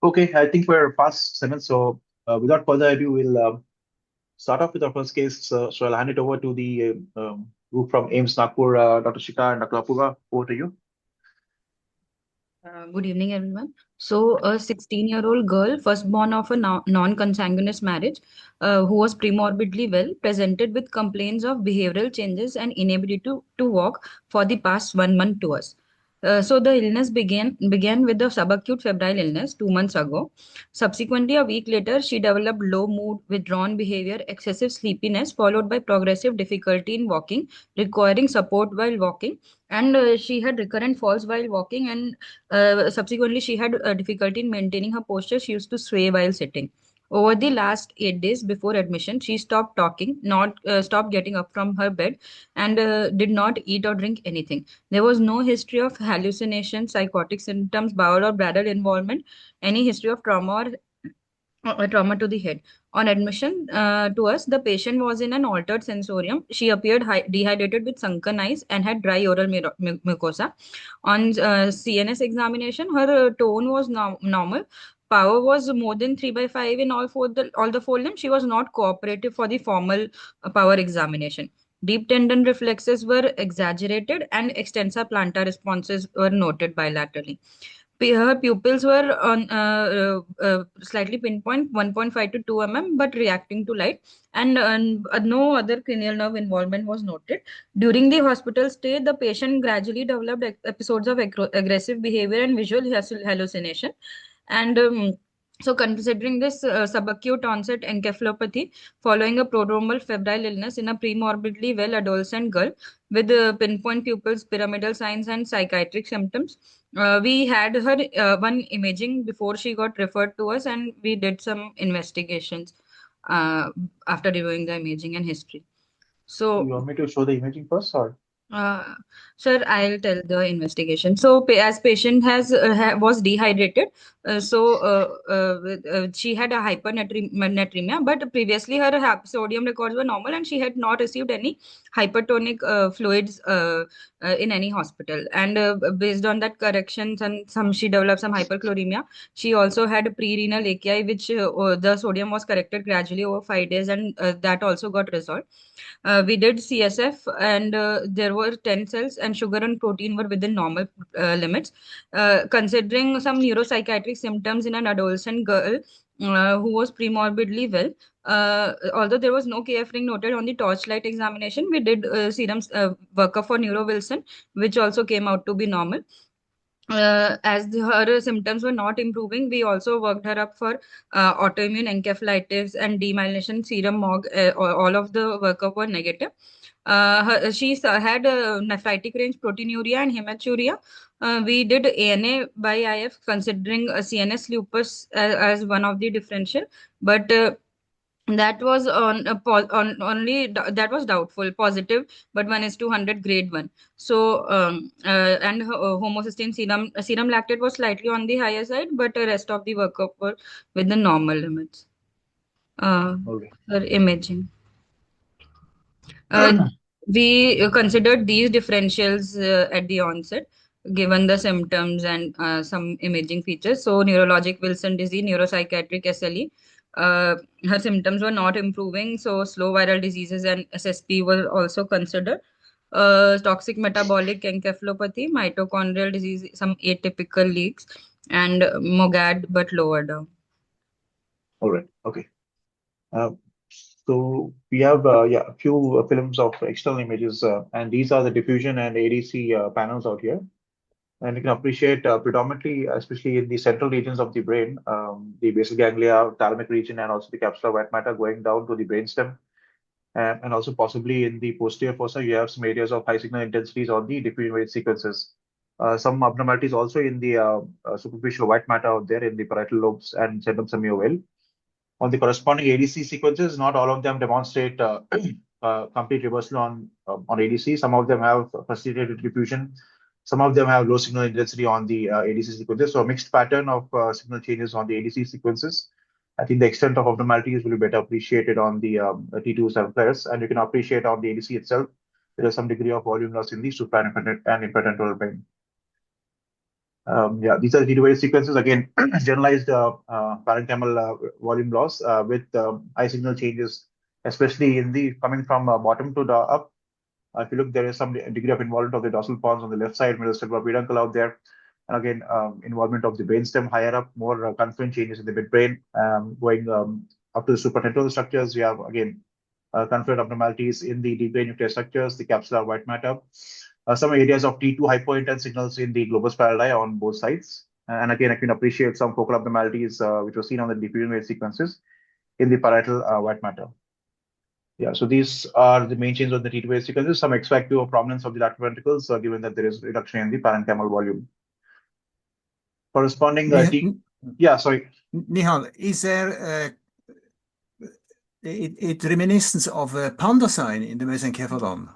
Okay, I think we're past 7, so without further ado, we'll start off with our first case. So I'll hand it over to the group from AIMS Nagpur, Dr. Shika and Dr. Apurva. Over to you. Good evening, everyone. So, a 16-year-old girl, firstborn of a non-consanguineous marriage, who was premorbidly well, presented with complaints of behavioral changes and inability to walk for the past 1 month to us. So, the illness began with the subacute febrile illness 2 months ago. Subsequently, a week later, she developed low mood, withdrawn behavior, excessive sleepiness, followed by progressive difficulty in walking, requiring support while walking, and she had recurrent falls while walking, and subsequently, she had difficulty in maintaining her posture. She used to sway while sitting. Over the last 8 days before admission, she stopped talking, not stopped getting up from her bed, and did not eat or drink anything. There was no history of hallucination, psychotic symptoms, bowel or bladder involvement, any history of trauma to the head. On admission to us, the patient was in an altered sensorium. She appeared dehydrated with sunken eyes and had dry oral mucosa. On CNS examination, her tone was normal. Power was more than 3 by 5 in all the four limbs. She was not cooperative for the formal power examination. Deep tendon reflexes were exaggerated and extensor plantar responses were noted bilaterally. Her pupils were on slightly pinpoint 1.5 to 2 but reacting to light, and no other cranial nerve involvement was noted. During the hospital stay, the patient gradually developed episodes of aggressive behavior and visual hallucination. And so, considering this subacute onset encephalopathy following a prodromal febrile illness in a premorbidly well adolescent girl with pinpoint pupils, pyramidal signs, and psychiatric symptoms, we had her one imaging before she got referred to us, and we did some investigations uh, after reviewing the imaging and history. You So, want me to show the imaging first, or? uh, sir, I'll tell the investigation. So, as patient was dehydrated, she had a hypernatremia, but previously her sodium records were normal, and she had not received any hypertonic fluids in any hospital. And based on that corrections and she developed some hyperchloremia. She also had pre-renal AKI, which the sodium was corrected gradually over 5 days, and that also got resolved. We did CSF, and there were 10 cells, and sugar and protein were within normal limits. Considering some neuropsychiatric symptoms in an adolescent girl who was premorbidly well, although there was no KF ring noted on the torchlight examination, we did serum workup for neurovilson, which also came out to be normal. Her symptoms were not improving, we also worked her up for autoimmune encephalitis and demyelination serum MOG. All of the workup were negative. She had nephritic range proteinuria and hematuria. We did ANA by IF considering CNS lupus as one of the differential, but that was on a on only that was doubtful positive, but 1:100 grade 1. So and homocysteine serum lactate was slightly on the higher side, but the rest of the workup were within the normal limits. uh Okay. for imaging, uh, we considered these differentials at the onset, given the symptoms and some imaging features. So, neurologic Wilson disease, neuropsychiatric SLE. Her symptoms were not improving, so slow viral diseases and SSP were also considered. Toxic metabolic encephalopathy, mitochondrial disease, some atypical leaks, and MOGAD but lower down. All right. Okay. Uh, so we have a few films of external images, and these are the diffusion and ADC panels out here. And you can appreciate predominantly, especially in the central regions of the brain, the basal ganglia, thalamic region, and also the capsular white matter going down to the brainstem. And also possibly in the posterior fossa, you have some areas of high signal intensities on the diffusion wave sequences. Some abnormalities also in the superficial white matter out there in the parietal lobes and centrum semiovale. On the corresponding ADC sequences, not all of them demonstrate complete reversal on ADC. Some of them have facilitated diffusion. Some of them have low signal intensity on the ADC sequences. So a mixed pattern of signal changes on the ADC sequences. I think the extent of abnormalities will be better appreciated on the T2 cell pairs, and you can appreciate on the ADC itself. There is some degree of volume loss in the supra and impediment brain. Yeah, these are T2 sequences. Again, generalized parenchymal volume loss with high signal changes, especially in the coming from bottom to the up. If you look, there is some degree of involvement of the dorsal pons on the left side, middle cerebral peduncle out there. And again, involvement of the brainstem higher up, more confluent changes in the midbrain, going up to the supratentorial structures. We have, again, confluent abnormalities in the deep brain nuclear structures, the capsular white matter, some areas of T2 hypointense signals in the globus pallidi on both sides. And again, I can appreciate some focal abnormalities which were seen on the diffusion wave sequences in the parietal white matter. Yeah, so these are the main changes of the T2 wave sequences, some X factor of prominence of the lateral ventricles, given that there is reduction in the parenchymal volume. Corresponding T, yeah, sorry. Nihal, is there it reminiscence of a panda sign in the mesencephalon?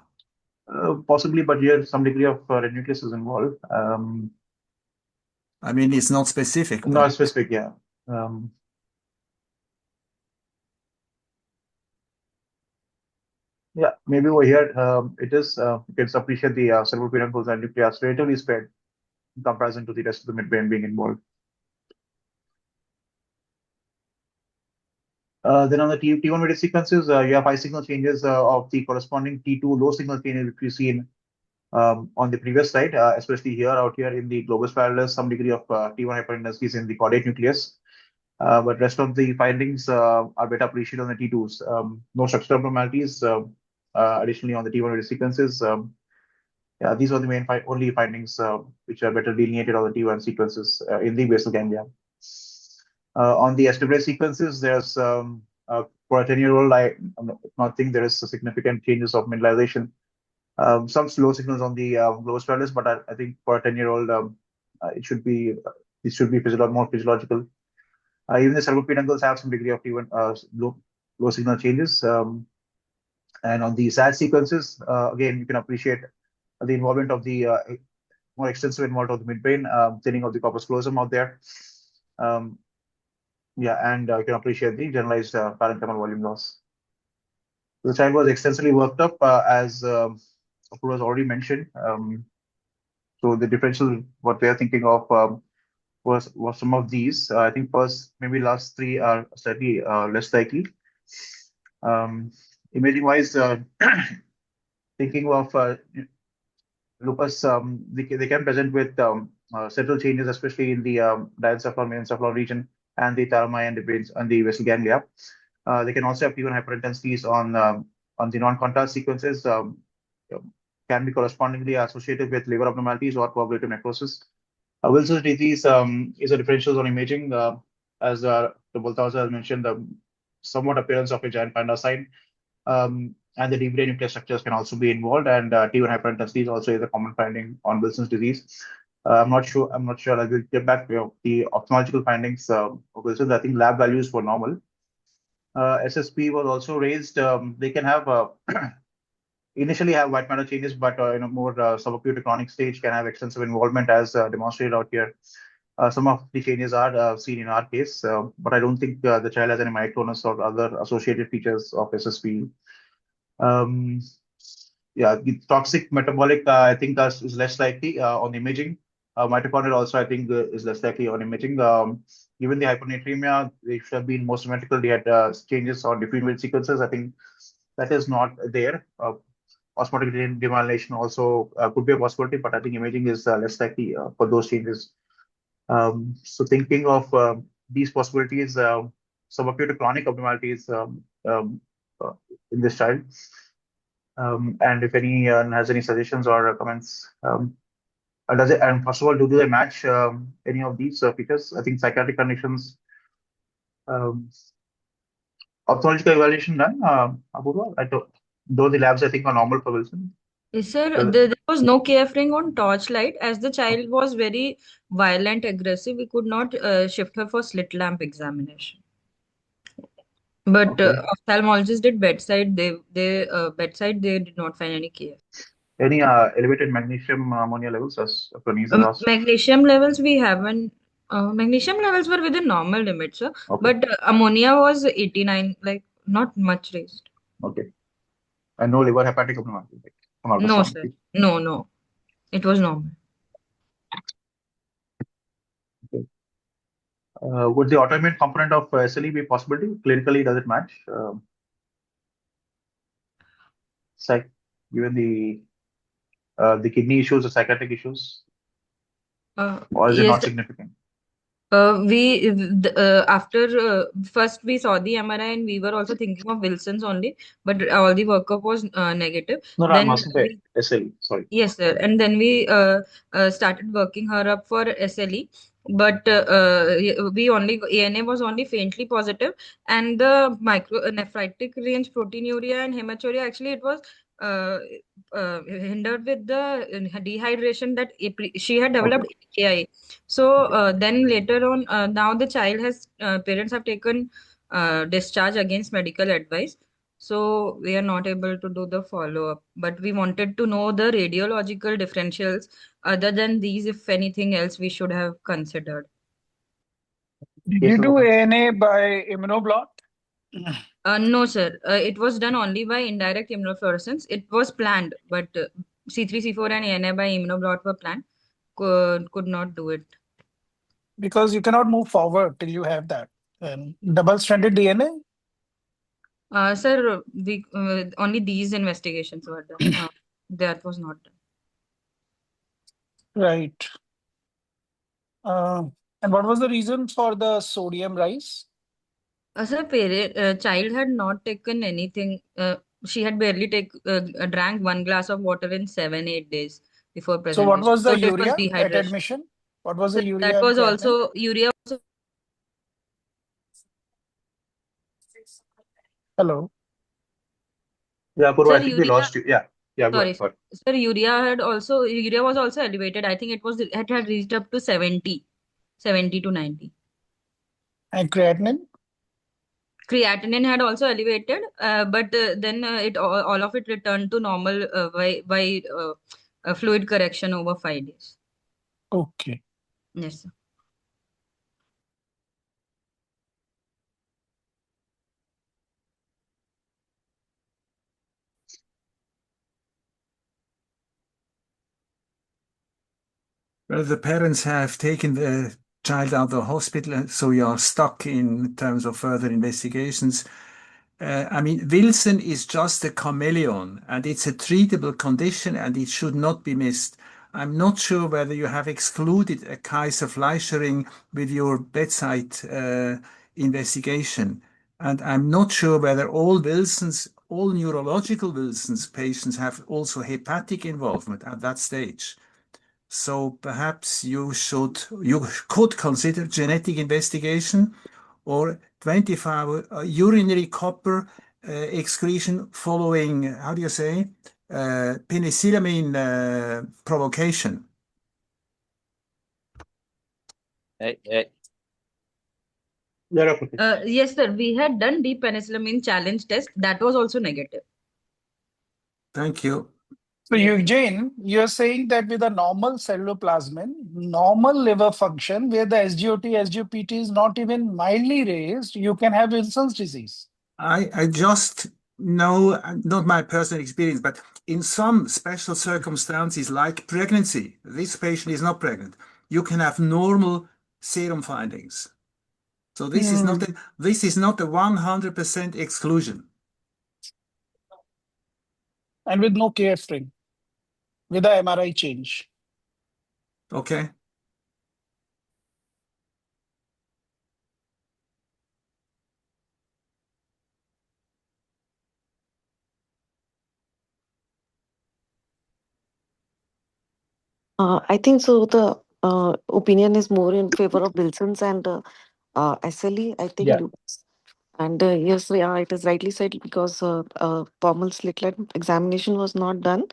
Possibly, but here some degree of red nucleus is involved. I mean, it's not specific. Not specific, yeah. Yeah, maybe over here it is. You can appreciate the cerebral peduncles and nucleus relatively spared in comparison to the rest of the midbrain being involved. Then on the T1 weighted sequences, you have high signal changes of the corresponding T2 low signal changes which we see in on the previous slide, especially here out here in the globus pallidus, some degree of T1 hyperintensity in the caudate nucleus. But rest of the findings are better appreciated on the T2s. No structural abnormalities. Additionally, on the T1 weighted sequences, yeah, these are the main only findings which are better delineated on the T1 sequences in the basal ganglia. On the SWA sequences, there's for a 10-year-old, I not think there is significant changes of mineralization. Some slow signals on the globus pallidus, but I think for a 10-year-old, it should be more physiological. Even the cerebral peduncles have some degree of T1 low signal changes. And on the SAD sequences, again, you can appreciate the involvement of the more extensive involvement of the midbrain, thinning of the corpus callosum out there. Yeah, and you can appreciate the generalized parenchymal volume loss. The child was extensively worked up, as Apoorva was already mentioned. So the differential, what we are thinking of was some of these. I think first, maybe last three are slightly less likely. Imaging wise, thinking of lupus, they can present with several changes, especially in the diencephalon, mesencephalon region, and the thalamus and the brains and the basal ganglia. They can also have T1 hyperintensities on the non-contrast sequences. Can be correspondingly associated with liver abnormalities or coagulative necrosis. Wilson's disease is a differential on imaging, as the Balthazar has mentioned, the somewhat appearance of a giant panda sign. And the deep brain nuclear structures can also be involved, and T1 hyperintensity also is a common finding on Wilson's disease. I'm not sure. I will get back to the ophthalmological findings of Wilson's. I think lab values were normal. SSP was also raised. They can have initially have white matter changes, but more subacute to chronic stage can have extensive involvement, as demonstrated out here. Some of the changes are seen in our case, but I don't think the child has any myoclonus or other associated features of SSP. Yeah, the toxic metabolic, I think, is less likely on imaging. Mitochondrial also, I think, is less likely on imaging. Given the hyponatremia, they should have been more symmetrical. They had changes on different sequences. I think that is not there. Osmotic demyelination also could be a possibility, but I think imaging is less likely for those changes. So thinking of these possibilities, subacute chronic abnormalities in this child. And if anyone has any suggestions or comments, does it? And first of all, do they match any of these features? I think psychiatric conditions, ophthalmological evaluation done. Apoorva, though the labs I think are normal for Wilson. Yes, sir. There was no KF ring on torchlight, as the child was very violent, aggressive. We could not shift her for slit lamp examination. But Okay. ophthalmologist did bedside. Bedside they did not find any KF. Any elevated magnesium ammonia levels, as Praneeth has asked? Magnesium levels we haven't. Magnesium levels were within normal limits, sir. Okay. But ammonia was 89, like not much raised. Okay. And no liver hepatic abnormality from No, ultrasound. sir. No. It was normal. Would the autoimmune component of SLE be possibility? Clinically, does it match? Psych, given the kidney issues, the psychiatric issues, or is it Yes, not significant? after first we saw the MRI and we were also thinking of Wilson's only, but all the workup was negative. No, no, I'm Then asking the SLE. Sorry. yes, sir. And then we started working her up for SLE, but we only ANA was only faintly positive, and the micronephritic range proteinuria and hematuria actually it was hindered with the dehydration that she had Okay. developed AKI. So then later on, now the child has parents have taken discharge against medical advice. So we are not able to do the follow-up, but we wanted to know the radiological differentials. Other than these, if anything else we should have considered. Did Yes, you do Lohan. ANA by immunoblot? No, sir. It was done only by indirect immunofluorescence. It was planned, but C3, C4, and ANA by immunoblot were planned. Could not do it. Because you cannot move forward till you have that. Double-stranded DNA? Sir, we only these investigations were done. That was not done. Right. And what was the reason for the sodium rise? Sir, child had not taken anything. She had barely drank 1 glass of water in 7, 8 days before So what presentation. was the So it was urea at dehydration. admission? What was Sir, the that urea and was creatinine? also urea. Hello. Yeah, Purva, Sir, I think we lost you. Yeah, go sorry, ahead. Go ahead. sir, urea was also elevated. I think it had reached up to 70 to 90. And creatinine? Creatinine had also elevated, but then it all of it returned to normal by fluid correction over 5 days. Okay. Yes, sir. Well, the parents have taken the child out of the hospital, so you are stuck in terms of further investigations. I mean, Wilson is just a chameleon, and it's a treatable condition, and it should not be missed. I'm not sure whether you have excluded a Kaiser-Fleischering with your bedside investigation. And I'm not sure whether all neurological Wilson's patients have also hepatic involvement at that stage. So perhaps you could consider genetic investigation or 24-hour urinary copper excretion following, how do you say, penicillamine provocation. Yeah, Dr. Yes, sir. We had done deep penicillamine challenge test. That was also negative. Thank you. So Yes. Eugene, you're saying that with a normal celluloplasmin, normal liver function, where the SGOT, SGPT is not even mildly raised, you can have Wilson's disease. I just know, not my personal experience, but in some special circumstances like pregnancy, this patient is not pregnant, you can have normal serum findings. So this is not a 100% exclusion. And with no KF string, with a MRI change. Okay. I think so. The opinion is more in favor of Wilson's and SLE. I think. Yeah. And yes, yeah, it is rightly said because formal slit examination was not done.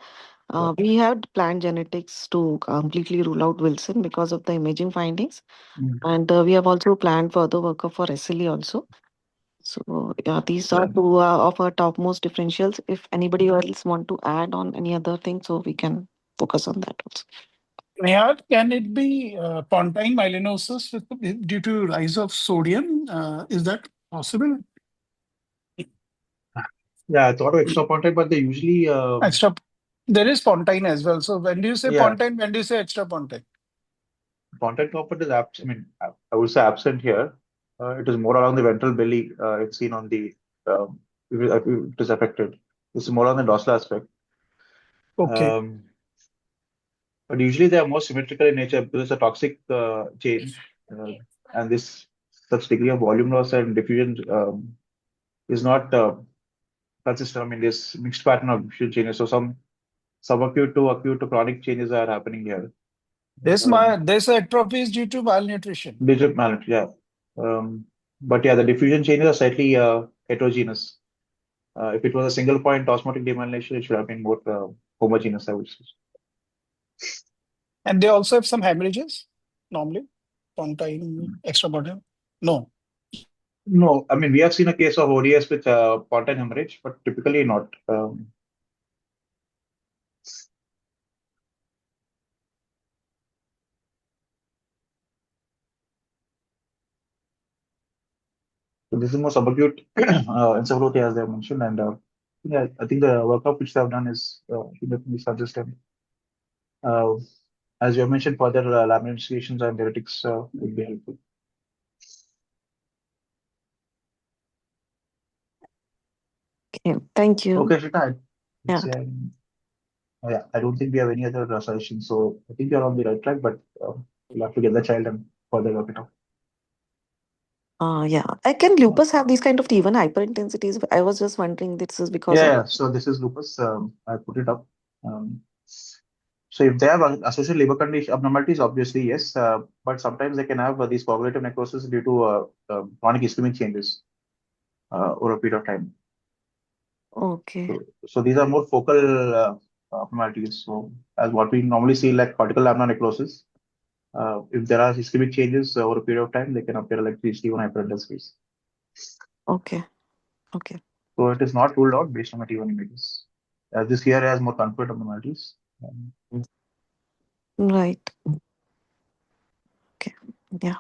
We had planned genetics to completely rule out Wilson because of the imaging findings, and we have also planned further workup for SLE also. So yeah, these are two of our topmost differentials. If anybody else want to add on any other thing, so we can focus on that also. Nihal, can it be pontine myelinosis due to rise of sodium? Is that possible? Yeah, I thought of extra pontine, but they usually Extra. There is pontine as well. So when do you say yeah. pontine? When do you say extra pontine? content component is absent. I mean, I would say absent here. It is more around the ventral belly. It's seen on the if it is affected. It's more on the dorsal aspect. Okay. But usually they are more symmetrical in nature because it's a toxic change, and this such degree of volume loss and diffusion is not consistent. I mean, this mixed pattern of diffusion changes. So some subacute to acute to chronic changes are happening here. This atrophy is due to malnutrition. Digit malnutrition, yeah. But yeah, the diffusion changes are slightly heterogeneous. If it was a single point osmotic demyelination, it should have been more homogeneous, I would say. And they also have some hemorrhages normally, pontine extracorporeal. No. No, I mean, we have seen a case of ODS with pontine hemorrhage, but typically not. So this is more subacute encephalopathy, as they have mentioned, and yeah, I think the workup which they have done is definitely consistent. As you have mentioned, further lab investigations and theoretics would be helpful. Okay, thank you. Okay, Shita, Yeah. yeah, I don't think we have any other suggestions, so I think you're on the right track, but we'll have to get the child and further work it out. Yeah. Can lupus have these kind of T1 hyperintensities? I was just wondering, this is because of. Yeah, so this is lupus. I put it up. So if they have associated liver condition abnormalities, obviously yes, but sometimes they can have these coagulative necrosis due to chronic ischemic changes over a period of time. Okay. So these are more focal abnormalities. So as what we normally see like cortical lamina necrosis, if there are ischemic changes over a period of time, they can appear like these T1 hyperintensities. Okay. Okay. So it is not ruled out based on the T1 images. As this here has more confluent abnormalities. Right. Okay. Yeah.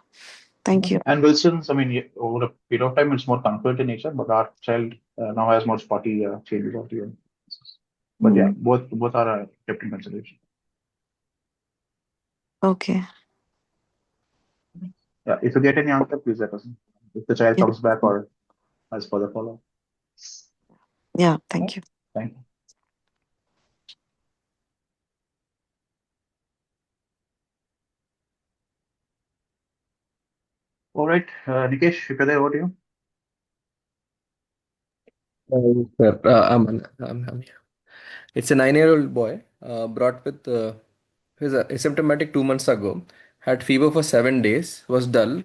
Thank you. And Wilson's, I mean, over a period of time, it's more confluent in nature, but our child now has more spotty changes of T1. But yeah, both are kept in consideration. Okay. Yeah, if you get any answer, please let us know. If the child comes back or has further follow-up. Yeah, thank you. Thank you. All right, Nikesh, if you're there, over to you. Sir, I'm here. It's a 9-year-old boy brought with who's asymptomatic 2 months ago, had fever for 7 days, was dull,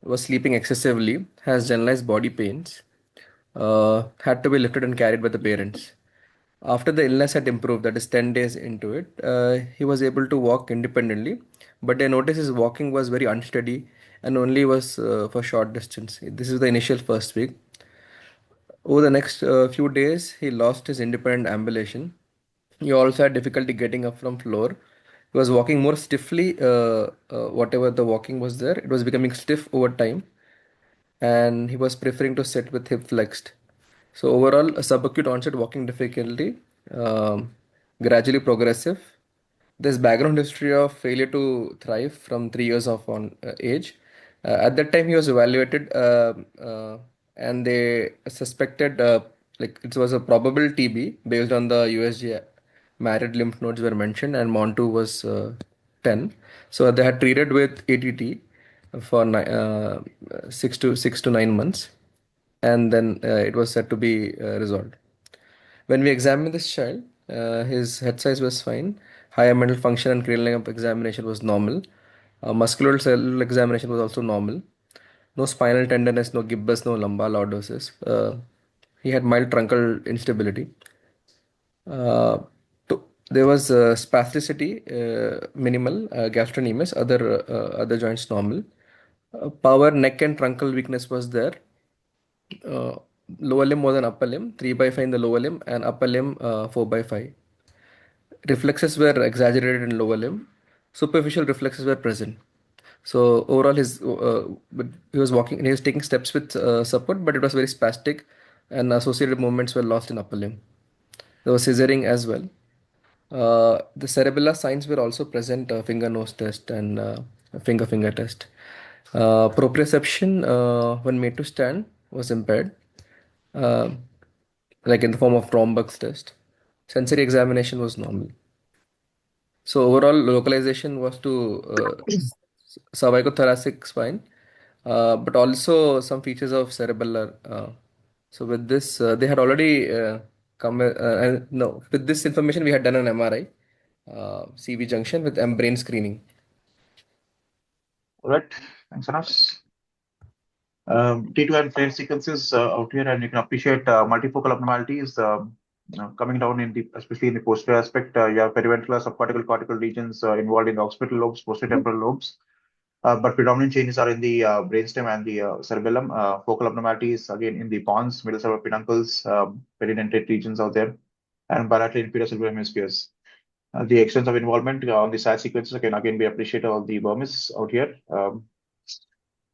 was sleeping excessively, has generalized body pains, had to be lifted and carried by the parents. After the illness had improved, that is 10 days into it, he was able to walk independently, but I noticed his walking was very unsteady and only was for short distance. This is the initial first week. Over the next few days, he lost his independent ambulation. He also had difficulty getting up from floor. He was walking more stiffly. Whatever the walking was there, it was becoming stiff over time, and he was preferring to sit with hip flexed. So overall, a subacute onset walking difficulty, gradually progressive. There's background history of failure to thrive from 3 years of on age. At that time, he was evaluated, and they suspected like it was a probable TB based on the USG married lymph nodes were mentioned, and MON2 was 10. So they had treated with ATT for 6 to 9 months, and then it was said to be resolved. When we examined this child, his head size was fine. Higher mental function and cranial length examination was normal. Muscular cell examination was also normal. No spinal tenderness, no gibbous, no lumbar lordosis. He had mild truncal instability. Uh, there was spasticity, minimal, gastrocnemius, other joints normal. Power, neck and truncal weakness was there. Lower limb more than upper limb, 3/5 in the lower limb, and upper limb 4/5. Reflexes were exaggerated in lower limb. Superficial reflexes were present. So overall, he was walking. He was taking steps with support, but it was very spastic, and associated movements were lost in upper limb. There was scissoring as well. The cerebellar signs were also present, finger nose test, and finger test. Proprioception, when made to stand, was impaired, uh, like in the form of Rombuck's test. Sensory examination was normal. So overall localization was to cervicothoracic spine, but also some features of cerebellar. So with this, they had already come. No, with this information, we had done an MRI, CV junction with brain screening. All right, thanks, Anas. T2 and flare sequences out here, and you can appreciate multifocal abnormalities coming down in the, especially in the posterior aspect. You have periventricular, subcortical, cortical regions involved in the occipital lobes, posterior temporal lobes. But predominant changes are in the brainstem and the cerebellum. Focal abnormalities again in the pons, middle cerebral peduncles, peridentate regions out there, and bilateral inferior cerebral hemispheres. The extent of involvement on the SAT sequences can again be appreciated on the vermis out here.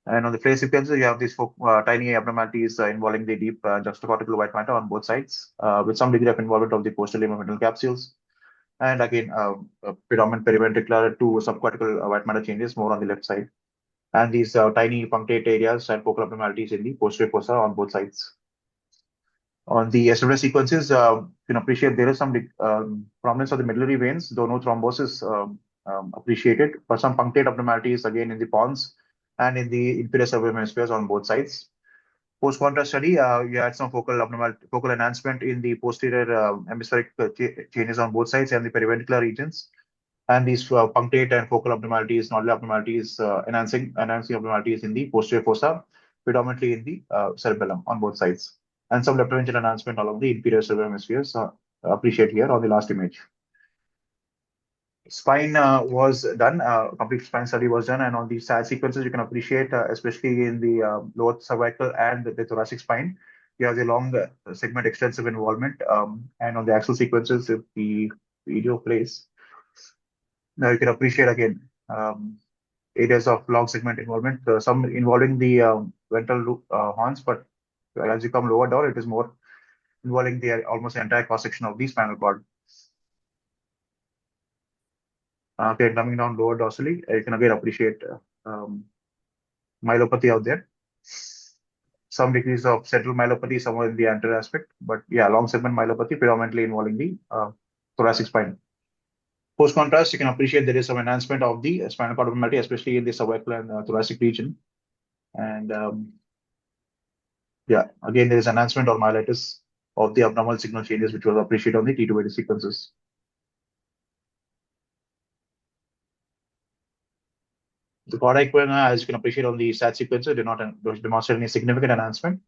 And on the flare sequences, you have these tiny abnormalities involving the deep juxtacortical white matter on both sides, with some degree of involvement of the posterior middle capsules. And again, predominant periventricular to subcortical white matter changes more on the left side. And these tiny punctate areas and focal abnormalities in the posterior fossa on both sides. On the SWS sequences, you can appreciate there is some prominence of the medullary veins, though no thrombosis appreciated, but some punctate abnormalities again in the pons and in the inferior cerebral hemispheres on both sides. Post-contrast study, you had some focal enhancement in the posterior hemispheric changes on both sides and the periventricular regions. And these punctate and focal abnormalities, nodal abnormalities, enhancing abnormalities in the posterior fossa, predominantly in the cerebellum on both sides. And some leptomeningeal enhancement along the inferior cerebral hemispheres appreciate here on the last image. Spine was done, complete spine study was done, and on the SAT sequences, you can appreciate, especially in the lower cervical and the thoracic spine, you have the long segment extensive involvement, and on the axial sequences, if the video plays, now you can appreciate again areas of long segment involvement, some involving the ventral horns, but as you come lower down, it is more involving the almost entire cross section of the spinal cord. Okay, coming down lower dorsally, you can again appreciate myelopathy out there. Some degrees of central myelopathy somewhere in the anterior aspect, but yeah, long segment myelopathy predominantly involving the thoracic spine. Post contrast, you can appreciate there is some enhancement of the spinal cord abnormality, especially in the cervical and thoracic region. And yeah, again, there is enhancement or myelitis of the abnormal signal changes, which was appreciated on the T280 sequences. The cardiac as you can appreciate on the SAT sequences, did not demonstrate any significant enhancement.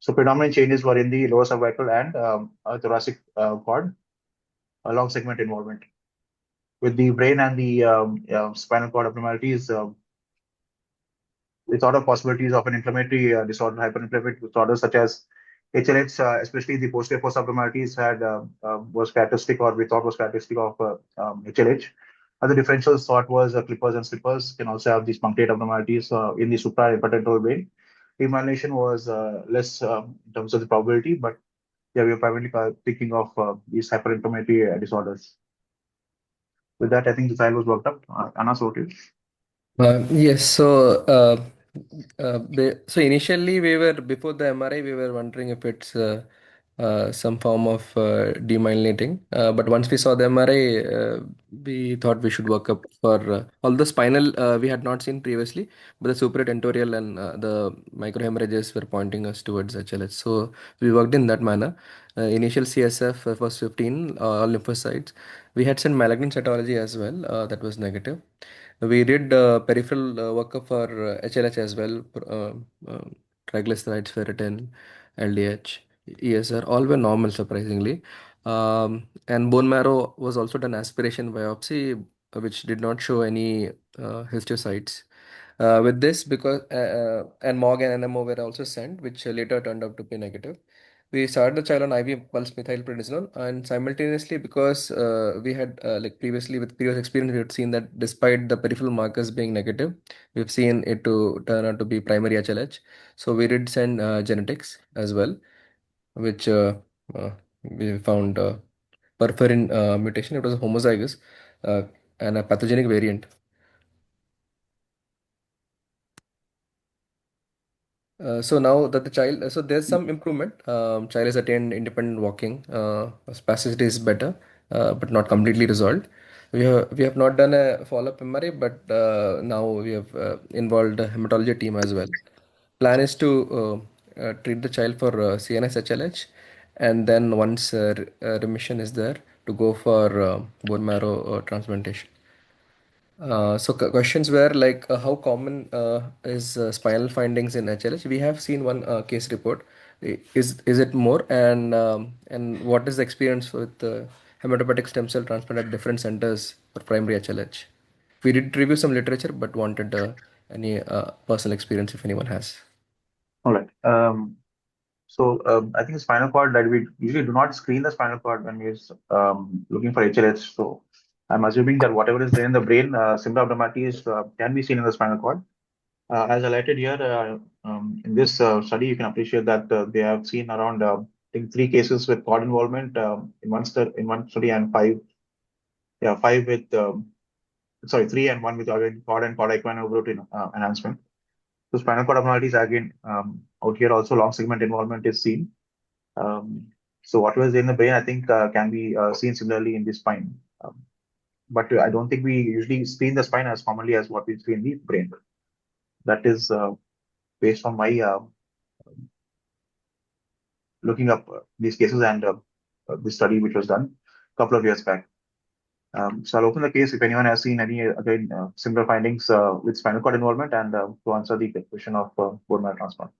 So predominant changes were in the lower cervical and thoracic cord, long segment involvement. With the brain and the spinal cord abnormalities, we thought of possibilities of an inflammatory disorder, hyperinflammatory disorders such as HLH, especially the posterior fossa abnormalities was characteristic, or we thought was characteristic of HLH. Other differentials thought was clippers and slippers can also have these punctate abnormalities in the supratemporal vein. Demyelination was less in terms of the probability, but yeah, we are primarily thinking of these hyperinflammatory disorders. With that, I think the file was worked up. Anas, over to you. Yes, so initially before the MRI, we were wondering if it's some form of demyelinating. But once we saw the MRI, we thought we should work up for although spinal we had not seen previously, but the supratentorial and the microhemorrhages were pointing us towards HLH. So we worked in that manner. Initial CSF was 15, all lymphocytes. We had sent malignant cytology as well, that was negative. We did peripheral workup for HLH as well, triglycerides, ferritin, LDH, ESR, all were normal surprisingly. And bone marrow was also done aspiration biopsy, which did not show any histiocytes. With this, because and MOG and NMO were also sent, which later turned out to be negative. We started the child on IV pulse methylprednisolone, and simultaneously, because we had like previously with previous experience, we had seen that despite the peripheral markers being negative, we've seen it to turn out to be primary HLH. So we did send genetics as well, which uh, we found perforin mutation. It was a homozygous and a pathogenic variant. So now that the child, so there's some improvement. Child has attained independent walking. Spasticity is better, but not completely resolved. We have not done a follow-up MRI, but now we have involved a hematology team as well. Plan is to treat the child for CNS HLH, and then once remission is there, to go for bone marrow transplantation. So questions were like, how common is spinal findings in HLH? We have seen one case report. Is it more, and what is the experience with hematopoietic stem cell transplant at different centers for primary HLH? We did review some literature, but wanted any personal experience if anyone has. All right. I think the spinal cord that we usually do not screen the spinal cord when we're looking for HLH. So I'm assuming that whatever is there in the brain, similar abnormalities can be seen in the spinal cord. As highlighted here, in this study, you can appreciate that they have seen around I think 3 cases with cord involvement in one study, and 5 with 3 and 1 with cord and cord equinoprotein enhancement. So spinal cord abnormalities again out here also long segment involvement is seen. So what was in the brain, I think, can be seen similarly in the spine. But I don't think we usually screen the spine as commonly as what we screen the brain. That is based on my looking up these cases and this study which was done a couple of years back. So I'll open the case if anyone has seen any again similar findings with spinal cord involvement, and to answer the question of bone marrow transplant.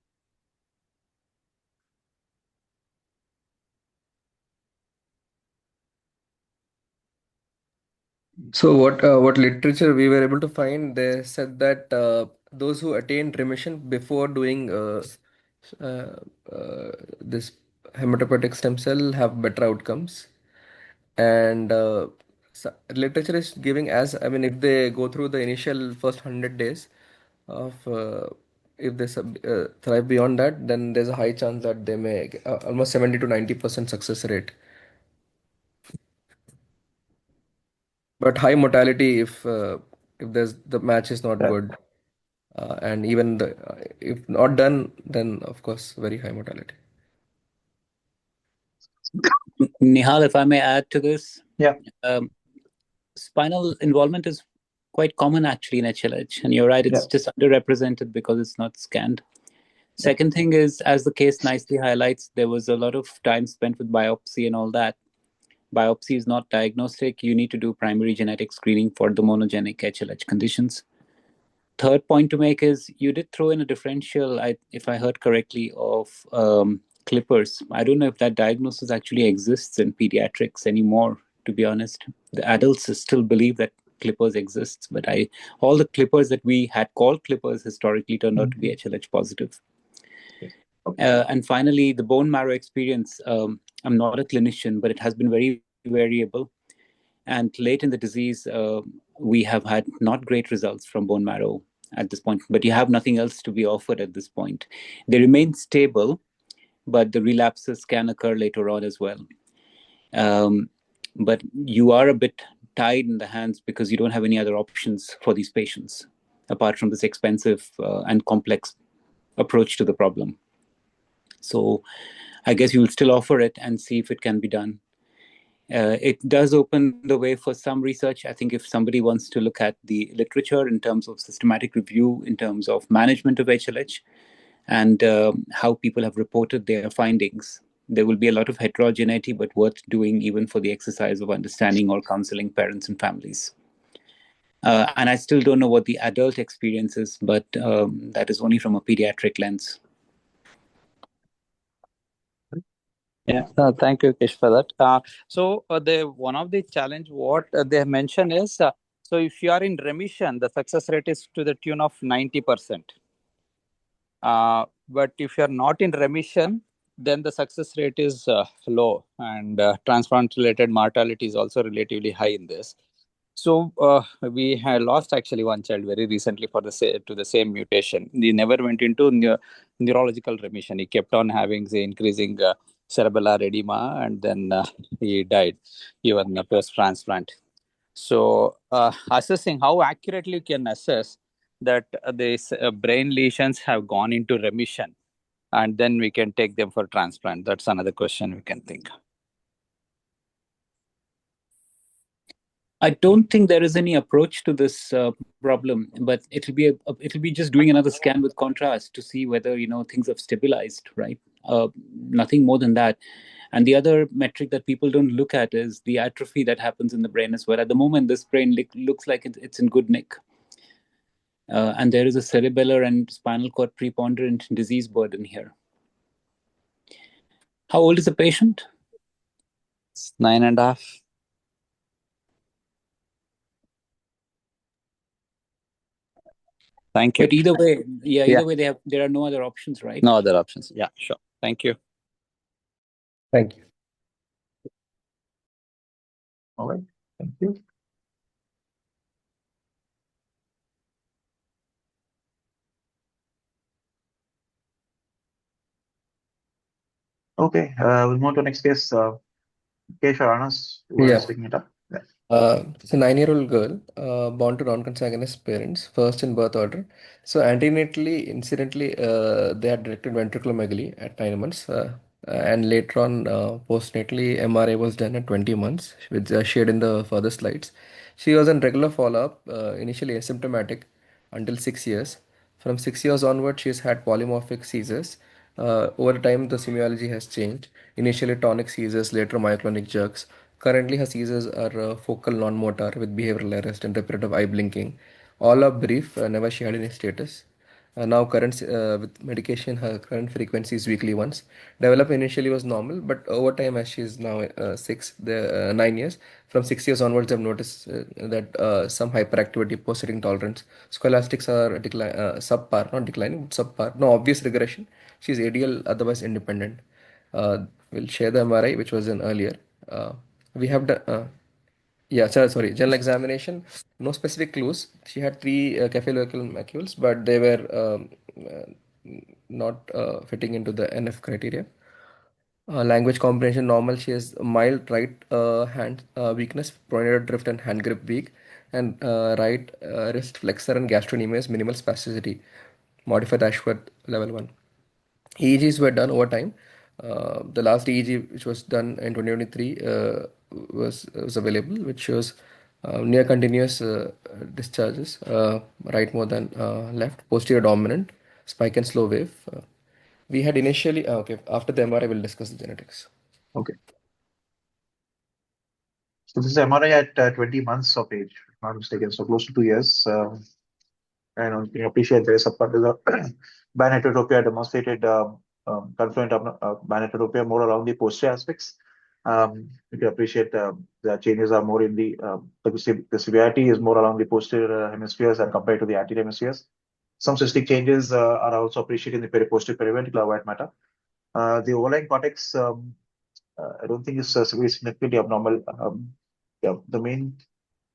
So what literature we were able to find, they said that those who attained remission before doing uh, this hematopoietic stem cell have better outcomes, and literature is giving, as I mean, if they go through the initial first 100 days of if they thrive beyond that, then there's a high chance that they may almost 70 to 90% success rate. But high mortality if there's the match is not Yeah. good, and even if not done, then of course very high mortality. Nihal, if I may add to this. Yeah. Spinal involvement is quite common actually in HLH, and you're right, it's just underrepresented because it's not scanned. Second thing is, as the case nicely highlights, there was a lot of time spent with biopsy and all that. Biopsy is not diagnostic. You need to do primary genetic screening for the monogenic HLH conditions. Third point to make is, you did throw in a differential, if I heard correctly, of clippers. I don't know if that diagnosis actually exists in pediatrics anymore, to be honest. The adults still believe that clippers exists, but all the clippers that we had called clippers historically turned out to be HLH positive. And finally, the bone marrow experience. I'm not a clinician, but it has been very variable. And late in the disease, we have had not great results from bone marrow at this point, but you have nothing else to be offered at this point. They remain stable, but the relapses can occur later on as well. But you are a bit tied in the hands because you don't have any other options for these patients, apart from this expensive and complex approach to the problem. So I guess you will still offer it and see if it can be done. It does open the way for some research. I think if somebody wants to look at the literature in terms of systematic review, in terms of management of HLH, and how people have reported their findings, there will be a lot of heterogeneity, but worth doing even for the exercise of understanding or counseling parents and families. And I still don't know what the adult experience is, but that is only from a pediatric lens. Yeah, thank you, Kish, for that. So one of the challenge what they mention is, so if you are in remission, the success rate is to the tune of 90%. But if you are not in remission, then the success rate is low, and transplant-related mortality is also relatively high in this. So we had lost actually one child very recently to the same mutation. He never went into neurological remission. He kept on having the increasing cerebellar edema, and then he died even post-transplant. So assessing how accurately you can assess that these brain lesions have gone into remission, and then we can take them for transplant? That's another question we can think. I don't think there is any approach to this problem, but it'll be just doing another scan with contrast to see whether things have stabilized, right? Nothing more than that. And the other metric that people don't look at is the atrophy that happens in the brain as well. At the moment, this brain looks like it's in good nick, and there is a cerebellar and spinal cord preponderant disease burden here. How old is the patient? It's 9.5. Thank you. But either way, either way, there are no other options, right? No other options. Yeah, sure. Thank you. Thank you. All right. Thank you. Okay, we'll move to next case. Kesh or Anas, who is picking it up. It's a 9-year-old girl, born to non-consanguineous parents, first in birth order. So antenatally, incidentally, they had detected ventriculomegaly at 9 months, and later on, postnatally, MRI was done at 20 months, which shared in the further slides. She was on regular follow-up, initially asymptomatic until 6 years. From 6 years onward, she has had polymorphic seizures. Over time, the semiology has changed. Initially, tonic seizures, later myoclonic jerks. Currently, her seizures are focal non-motor with behavioral arrest and repetitive eye blinking. All are brief, never she had any status. Now, with medication, her current frequency is weekly once. Development initially was normal, but over time, as she is now 9 years, from 6 years onwards, I've noticed that some hyperactivity, post-sitting tolerance, scholastics are subpar, not declining, but subpar. No obvious regression. She's ADL, otherwise independent. We'll share the MRI, which was in earlier. We have done, sorry, general examination, no specific clues. She had 3 cephalocecal macules, but they were not fitting into the NF criteria. Language comprehension normal. She has mild right hand weakness, pronator drift and hand grip weak, and right wrist flexor and gastrocnemius minimal spasticity. Modified Ashworth level 1. EEGs were done over time. The last EEG, which was done in 2023, was available, which shows near continuous discharges, right more than left, posterior dominant, spike and slow wave. We had initially, okay, after the MRI, we'll discuss the genetics. Okay. So this is MRI at 20 months of age, if I'm not mistaken, so close to 2 years. And you appreciate there is a band heterotopia demonstrated, confluent band heterotopia more around the posterior aspects. You can appreciate the changes are more in the severity is more along the posterior hemispheres and compared to the anterior hemispheres. Some cystic changes are also appreciated in the periposterior periventricular white matter. The overlying cortex, I don't think is very significantly abnormal. The main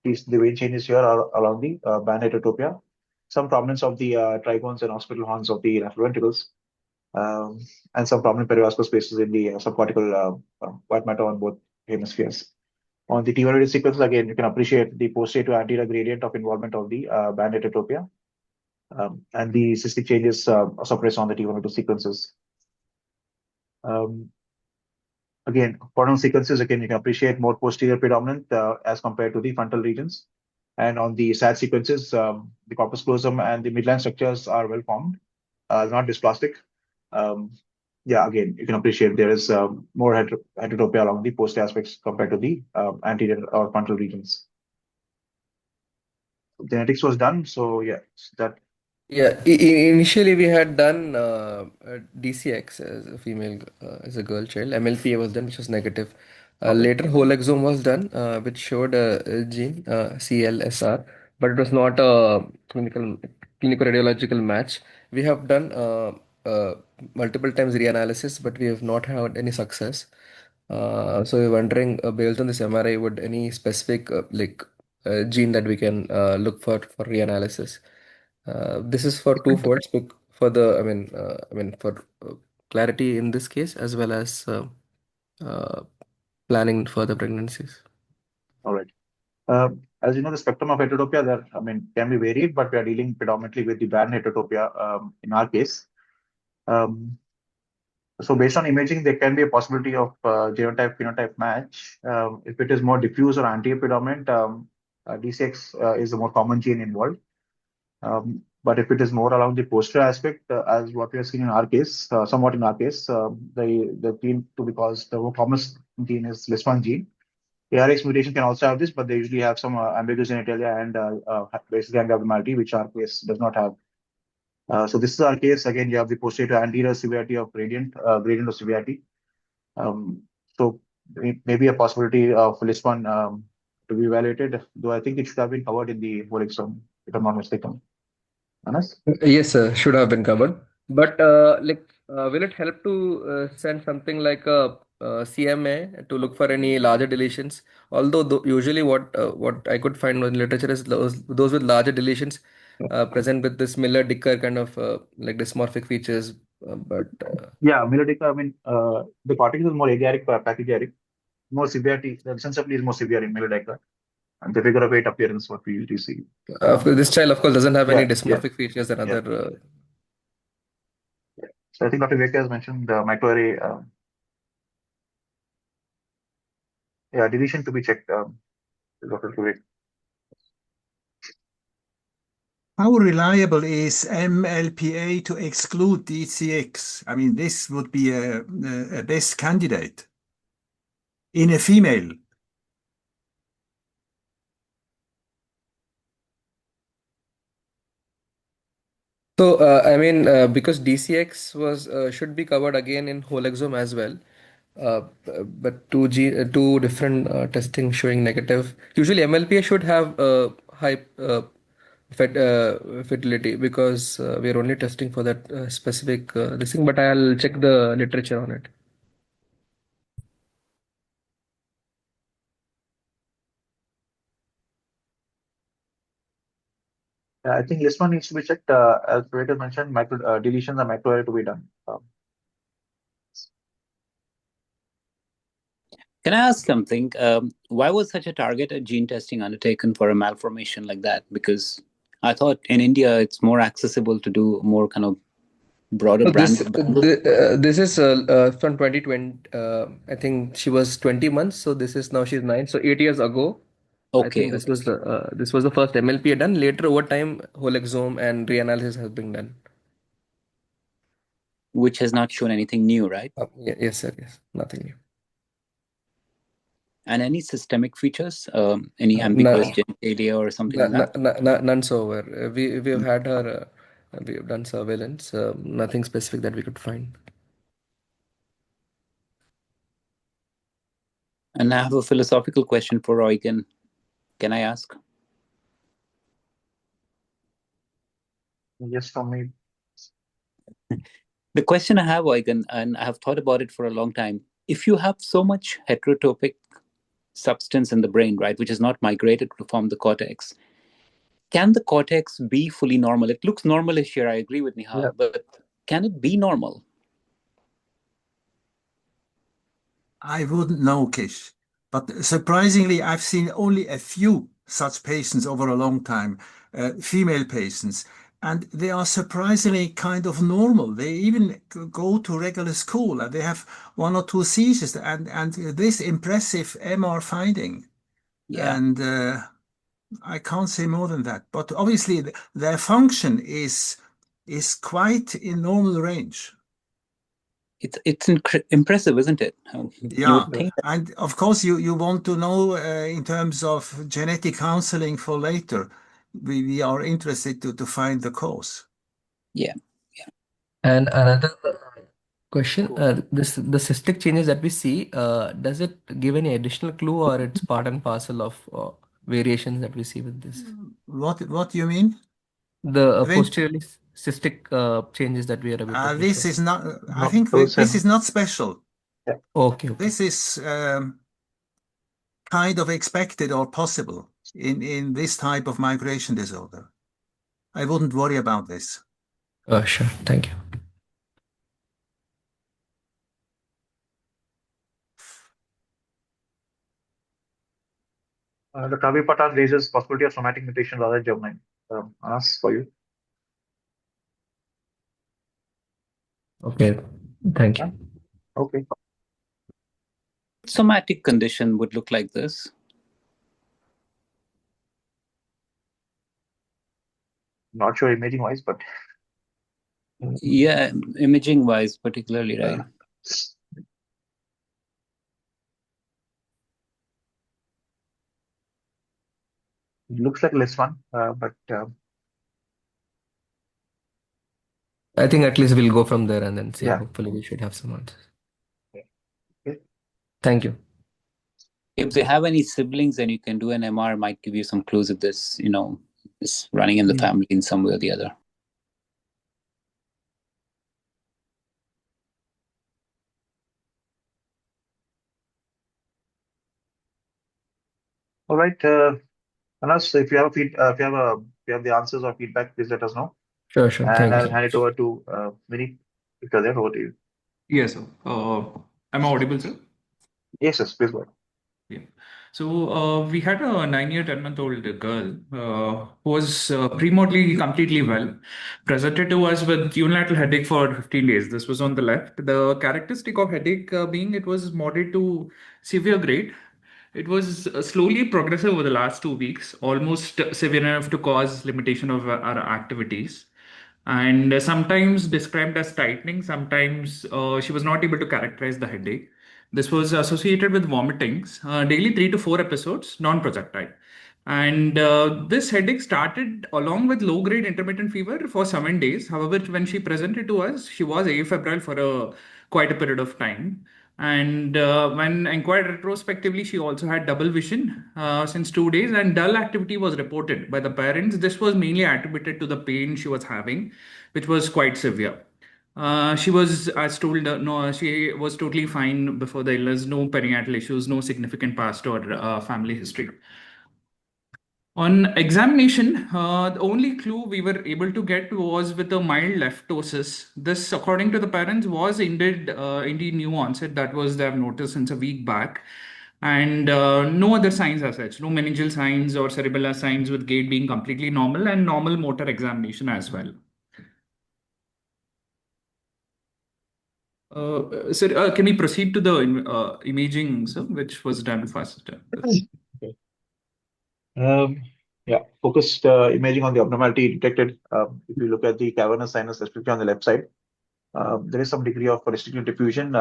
changes here are along the band heterotopia, some prominence of the trigones and occipital horns of the lateral ventricles, and some prominent perivascular spaces in the subcortical white matter on both hemispheres. On the T180 sequences, again, you can appreciate the posterior to anterior gradient of involvement of the band heterotopia, and the cystic changes suppressed on the T180 sequences. Again, coronal sequences, again, you can appreciate more posterior predominant as compared to the frontal regions. And on the SAD sequences, the corpus callosum and the midline structures are well formed, not dysplastic. Again, you can appreciate there is more heterotopia along the posterior aspects compared to the anterior or frontal regions. Genetics was done, so yeah, that. Yeah, initially we had done DCX as a female, as a girl child. MLPA was done, which was negative. Later, whole exome was done, which showed a gene CLSR, but it was not a clinical radiological match. We have done multiple times reanalysis, but we have not had any success. So we're wondering, based on this MRI, would any specific gene that we can look for reanalysis? This is for two folds, for the for clarity in this case, as well as planning further pregnancies. All right. as you know, the spectrum of heterotopia there, I mean, can be varied, but we are dealing predominantly with the band heterotopia in our case. So based on imaging, there can be a possibility of genotype phenotype match. If it is more diffuse or anterior predominant, DCX is the more common gene involved. But if it is more along the posterior aspect, as what we have seen in our case, somewhat in our case, the gene to be caused, the more common gene is LIS1 gene. ARX mutation can also have this, but they usually have some ambiguous genitalia and basic gang abnormality, which our case does not have. So this is our case. Again, you have the posterior to anterior severity of gradient of severity. So maybe a possibility of LIS1 to be evaluated, though I think it should have been covered in the whole exome, if I'm not mistaken. Anas? Yes, sir, should have been covered. But will it help to send something like a CMA to look for any larger deletions? Although usually what I could find in literature is those with larger deletions present with this Miller-Dicker kind of like dysmorphic features. Yeah, Miller-Dicker. I mean, the cortex is more agaric, pachygyric. More severity, the sensibly is more severe in Miller-Dicker. And the figure of 8 appearance, what we usually see. This child, of course, doesn't have any Yeah, dysmorphic features and yeah. other. So I think Dr. Veka has mentioned the microarray. Yeah, deletion to be checked. Dr. Veka. How reliable is MLPA to exclude DCX? I mean, this would be a best candidate in a female. So, I mean, because DCX should be covered again in whole exome as well, but two different testing showing negative. Usually, MLPA should have high fertility because we are only testing for that specific this thing. But I'll check the literature on it. I think this one needs to be checked. As Veka mentioned, deletions are microarray to be done. Can I ask something? Why was such a targeted gene testing undertaken for a malformation like that? Because I thought in India it's more accessible to do more kind of broader This brand. this is from 2020. I think she was 20 months, so this is now she's 9. So 8 years ago, I Okay, think this was the first MLPA done. Later, over time, whole exome and reanalysis has been done. which has not shown anything new, right? Yes, sir. Yes, nothing new. And any systemic features, any ambiguous genitalia or something like that? None so far. We've had her. We have done surveillance. Nothing specific that we could find. And I have a philosophical question for Eugen. Can I ask? Yes, from me. The question I have, Eugen, and I have thought about it for a long time. If you have so much heterotopic substance in the brain, right, which is not migrated to form the cortex, can the cortex be fully normal? It looks normalish here. I agree with Nihal, but can it be normal? I wouldn't know, Kish. But surprisingly, I've seen only a few such patients over a long time, female patients, and they are surprisingly kind of normal. They even go to regular school and they have 1 or 2 seizures and this impressive MR finding. Yeah. And I can't say more than that. But obviously, their function is quite in normal range. It's impressive, isn't it? Yeah, and of course you want to know in terms of genetic counseling for later. We are interested to find the cause. Yeah. And another question: the cystic changes that we see, does it give any additional clue, or it's part and parcel of variations that we see with this? What do you mean? The posteriorly cystic changes that we are able to this show. is not. I think this is not special. Yeah. Okay. This is kind of expected or possible in this type of migration disorder. I wouldn't worry about this. Sure. Thank you. The Kavi Patan raises possibility of somatic mutation rather than germline. Ask for you. Okay, thank you. Okay. Somatic condition would look like this. Not sure imaging wise, but Yeah, imaging wise, particularly, right? It looks like less one, but I think at least we'll go from there and then see. yeah. Hopefully, we should have some answers. Okay. Thank you. If they have any siblings, then you can do an MR, might give you some clues if this, is running in the family in some way or the other. All right. Anas, if you have the answers or feedback, please let us know. Sure, sure. And Thank I'll you. hand it over to Vinny. If you're there, over to you. Yes, sir. Am I audible, sir? Yes, please go ahead. Yeah. So we had a 9-year, 10-month-old girl who was premortally completely well, presented to us with unilateral headache for 15 days. This was on the left. The characteristic of headache being it was moderate to severe grade. It was slowly progressive over the last 2 weeks, almost severe enough to cause limitation of our activities. And sometimes described as tightening, sometimes she was not able to characterize the headache. This was associated with vomitings, daily 3 to 4 episodes, non-projectile. And this headache started along with low-grade intermittent fever for 7 days. However, when she presented to us, she was afebrile for quite a period of time. And when inquired retrospectively, she also had double vision since 2 days, and dull activity was reported by the parents. This was mainly attributed to the pain she was having, which was quite severe. She was, as told, no, she was totally fine before the illness, no perinatal issues, no significant past or family history. On examination, the only clue we were able to get was with a mild leftosis. This, according to the parents, was indeed new onset. That was they have noticed since a week back. And no other signs as such, no meningeal signs or cerebellar signs with gait being completely normal and normal motor examination as well. Sir, can we proceed to the imaging, sir, which was done faster? Okay. Yeah, focused imaging on the abnormality detected. If you look at the cavernous sinus, especially on the left side, there is some degree of restricted diffusion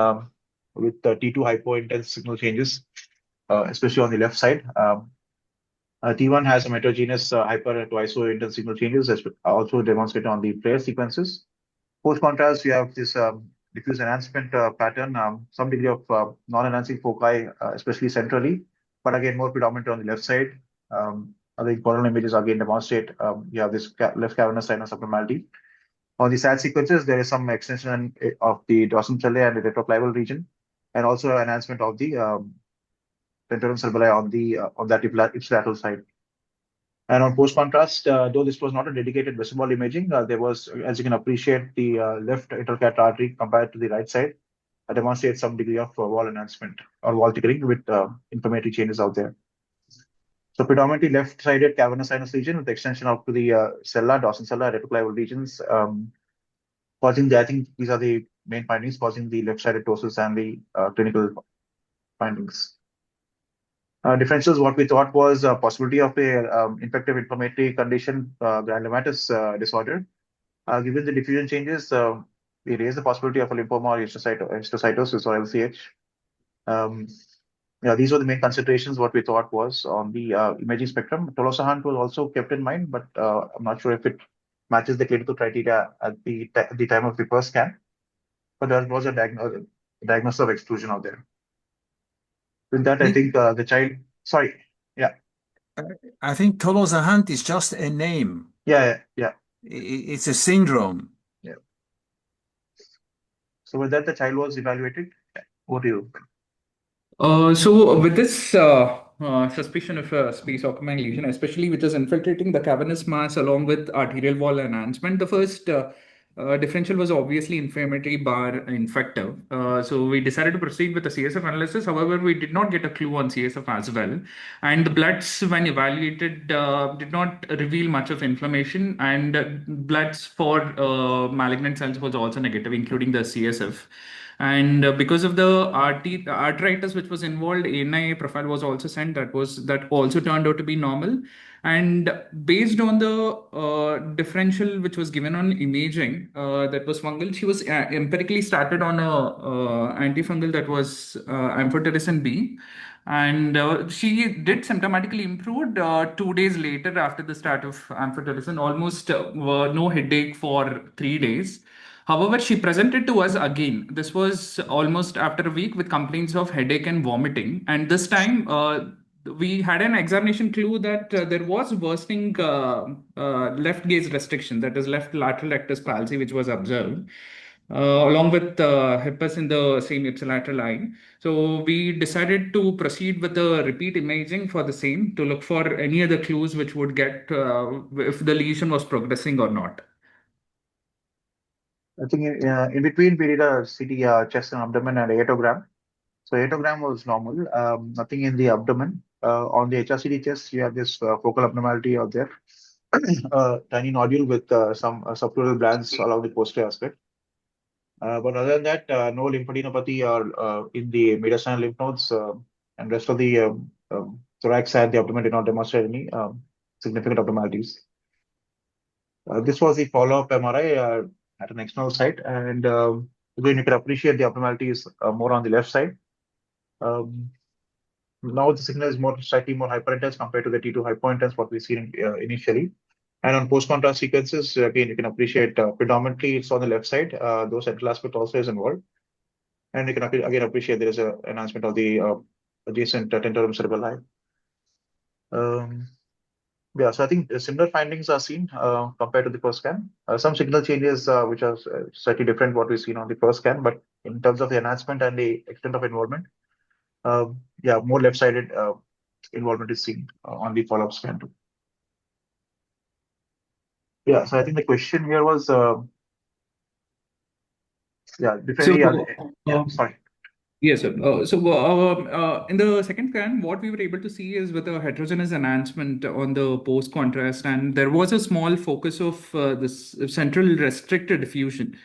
with T2 hypointense signal changes, especially on the left side. T1 has some heterogeneous hyper to iso-intense signal changes, also demonstrated on the player sequences. Post contrast, we have this diffuse enhancement pattern, some degree of non-enhancing foci, especially centrally, but again more predominant on the left side. The coronal images again demonstrate you have this left cavernous sinus abnormality. On the SAT sequences, there is some extension of the dorsum cellae and the retroclival region, and also enhancement of the tentorium cerebelli on that ipsilateral side. And on post contrast, though this was not a dedicated visual imaging, there was, as you can appreciate, the left intercat artery compared to the right side demonstrates some degree of wall enhancement or wall thickening with inflammatory changes out there. So predominantly left-sided cavernous sinus region with extension out to the dorsum cellular, retroclival regions, causing I think these are the main findings causing the left-sided ptosis and the clinical findings. Differentials, what we thought was a possibility of a infective inflammatory condition, granulomatous disorder. Given the diffusion changes, we raise the possibility of a lymphoma or histiocytosis or LCH. Yeah, these were the main considerations. What we thought was on the imaging spectrum. Tolosa Hunt was also kept in mind, but I'm not sure if it matches the clinical criteria at the time of the first scan. But there was a diagnosis of exclusion out there. With that, I think the child. Sorry, yeah. I think Tolosa Hunt is just a name. Yeah. It's a syndrome. Yeah. So with that, the child was evaluated. What do you? So with this suspicion of a space occupying lesion, especially which is infiltrating the cavernous mass along with arterial wall enhancement, the first differential was obviously inflammatory bar infective. So we decided to proceed with the CSF analysis. However, we did not get a clue on CSF as well. And the bloods, when evaluated, did not reveal much of inflammation. And bloods for malignant cells was also negative, including the CSF. And because of the arteritis which was involved, ANI profile was also sent. That also turned out to be normal. And based on the differential which was given on imaging, that was fungal, she was empirically started on a antifungal that was amphotericin B. And she did symptomatically improved 2 days later after the start of amphotericin, almost no headache for 3 days. However, she presented to us again. This was almost after a week with complaints of headache and vomiting. And this time, we had an examination clue that there was worsening left gaze restriction, that is left lateral rectus palsy, which was observed. Along with hippus in the same ipsilateral eye. So we decided to proceed with the repeat imaging for the same to look for any other clues which would get if the lesion was progressing or not. I think in between we did a CT chest and abdomen and aortogram. So aortogram was normal, nothing in the abdomen. On the HRCT chest, you have this focal abnormality out there, tiny nodule with some subpleural glands along the posterior aspect. But other than that, no lymphadenopathy or in the mediastinal lymph nodes, and rest of the thorax and the abdomen did not demonstrate any significant abnormalities. This was the follow-up MRI at an external site, and again, you can appreciate the abnormalities more on the left side. Now the signal is slightly more hyperintense compared to the T2 hypointense, what we've seen initially. And on post-contrast sequences, again, you can appreciate predominantly it's on the left side, though central aspect also is involved. And you can again appreciate there is an enhancement of the adjacent tentorium cerebelli. Yeah, so I think similar findings are seen compared to the first scan. Some signal changes which are slightly different what we've seen on the first scan, but in terms of the enhancement and the extent of involvement, yeah, more left-sided involvement is seen on the follow-up scan too. Yeah, so I think the question here was, yeah, differently. Sorry. Yes, sir. In the second scan, what we were able to see is with a heterogeneous enhancement on the post-contrast, and there was a small focus of this central restricted diffusion.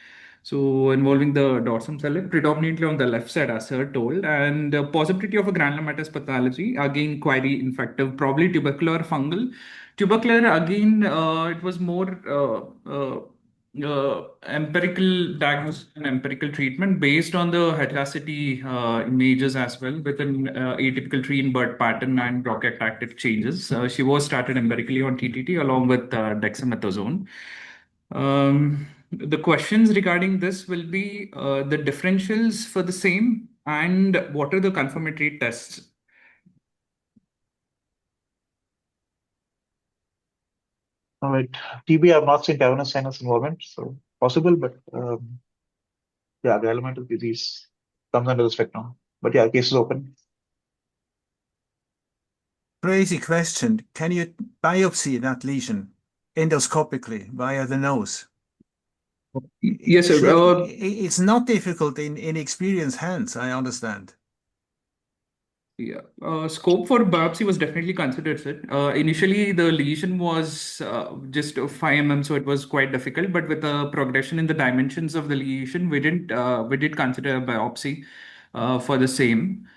So involving the dorsum cellular, predominantly on the left side, as sir told, and possibility of a granulomatous pathology, again, query infective, probably tubercular fungal. Tubercular, again, it was more empirical diagnosis and empirical treatment based on the heterosity images as well, with an atypical tree in bird pattern and bronchiectatic changes. She was started empirically on TTT along with dexamethasone. The questions regarding this will be the differentials for the same and what are the confirmatory tests. All right, TB, I've not seen cavernous sinus involvement, so possible, but yeah, the element of disease comes under the spectrum. But yeah, case is open. Crazy question. Can you biopsy that lesion endoscopically via the nose? Yes, sir. It's not difficult in inexperienced hands, I understand. Yeah, scope for biopsy was definitely considered, sir. Initially, the lesion was just 5 mm, so it was quite difficult. But with the progression in the dimensions of the lesion, we did consider a biopsy for the same.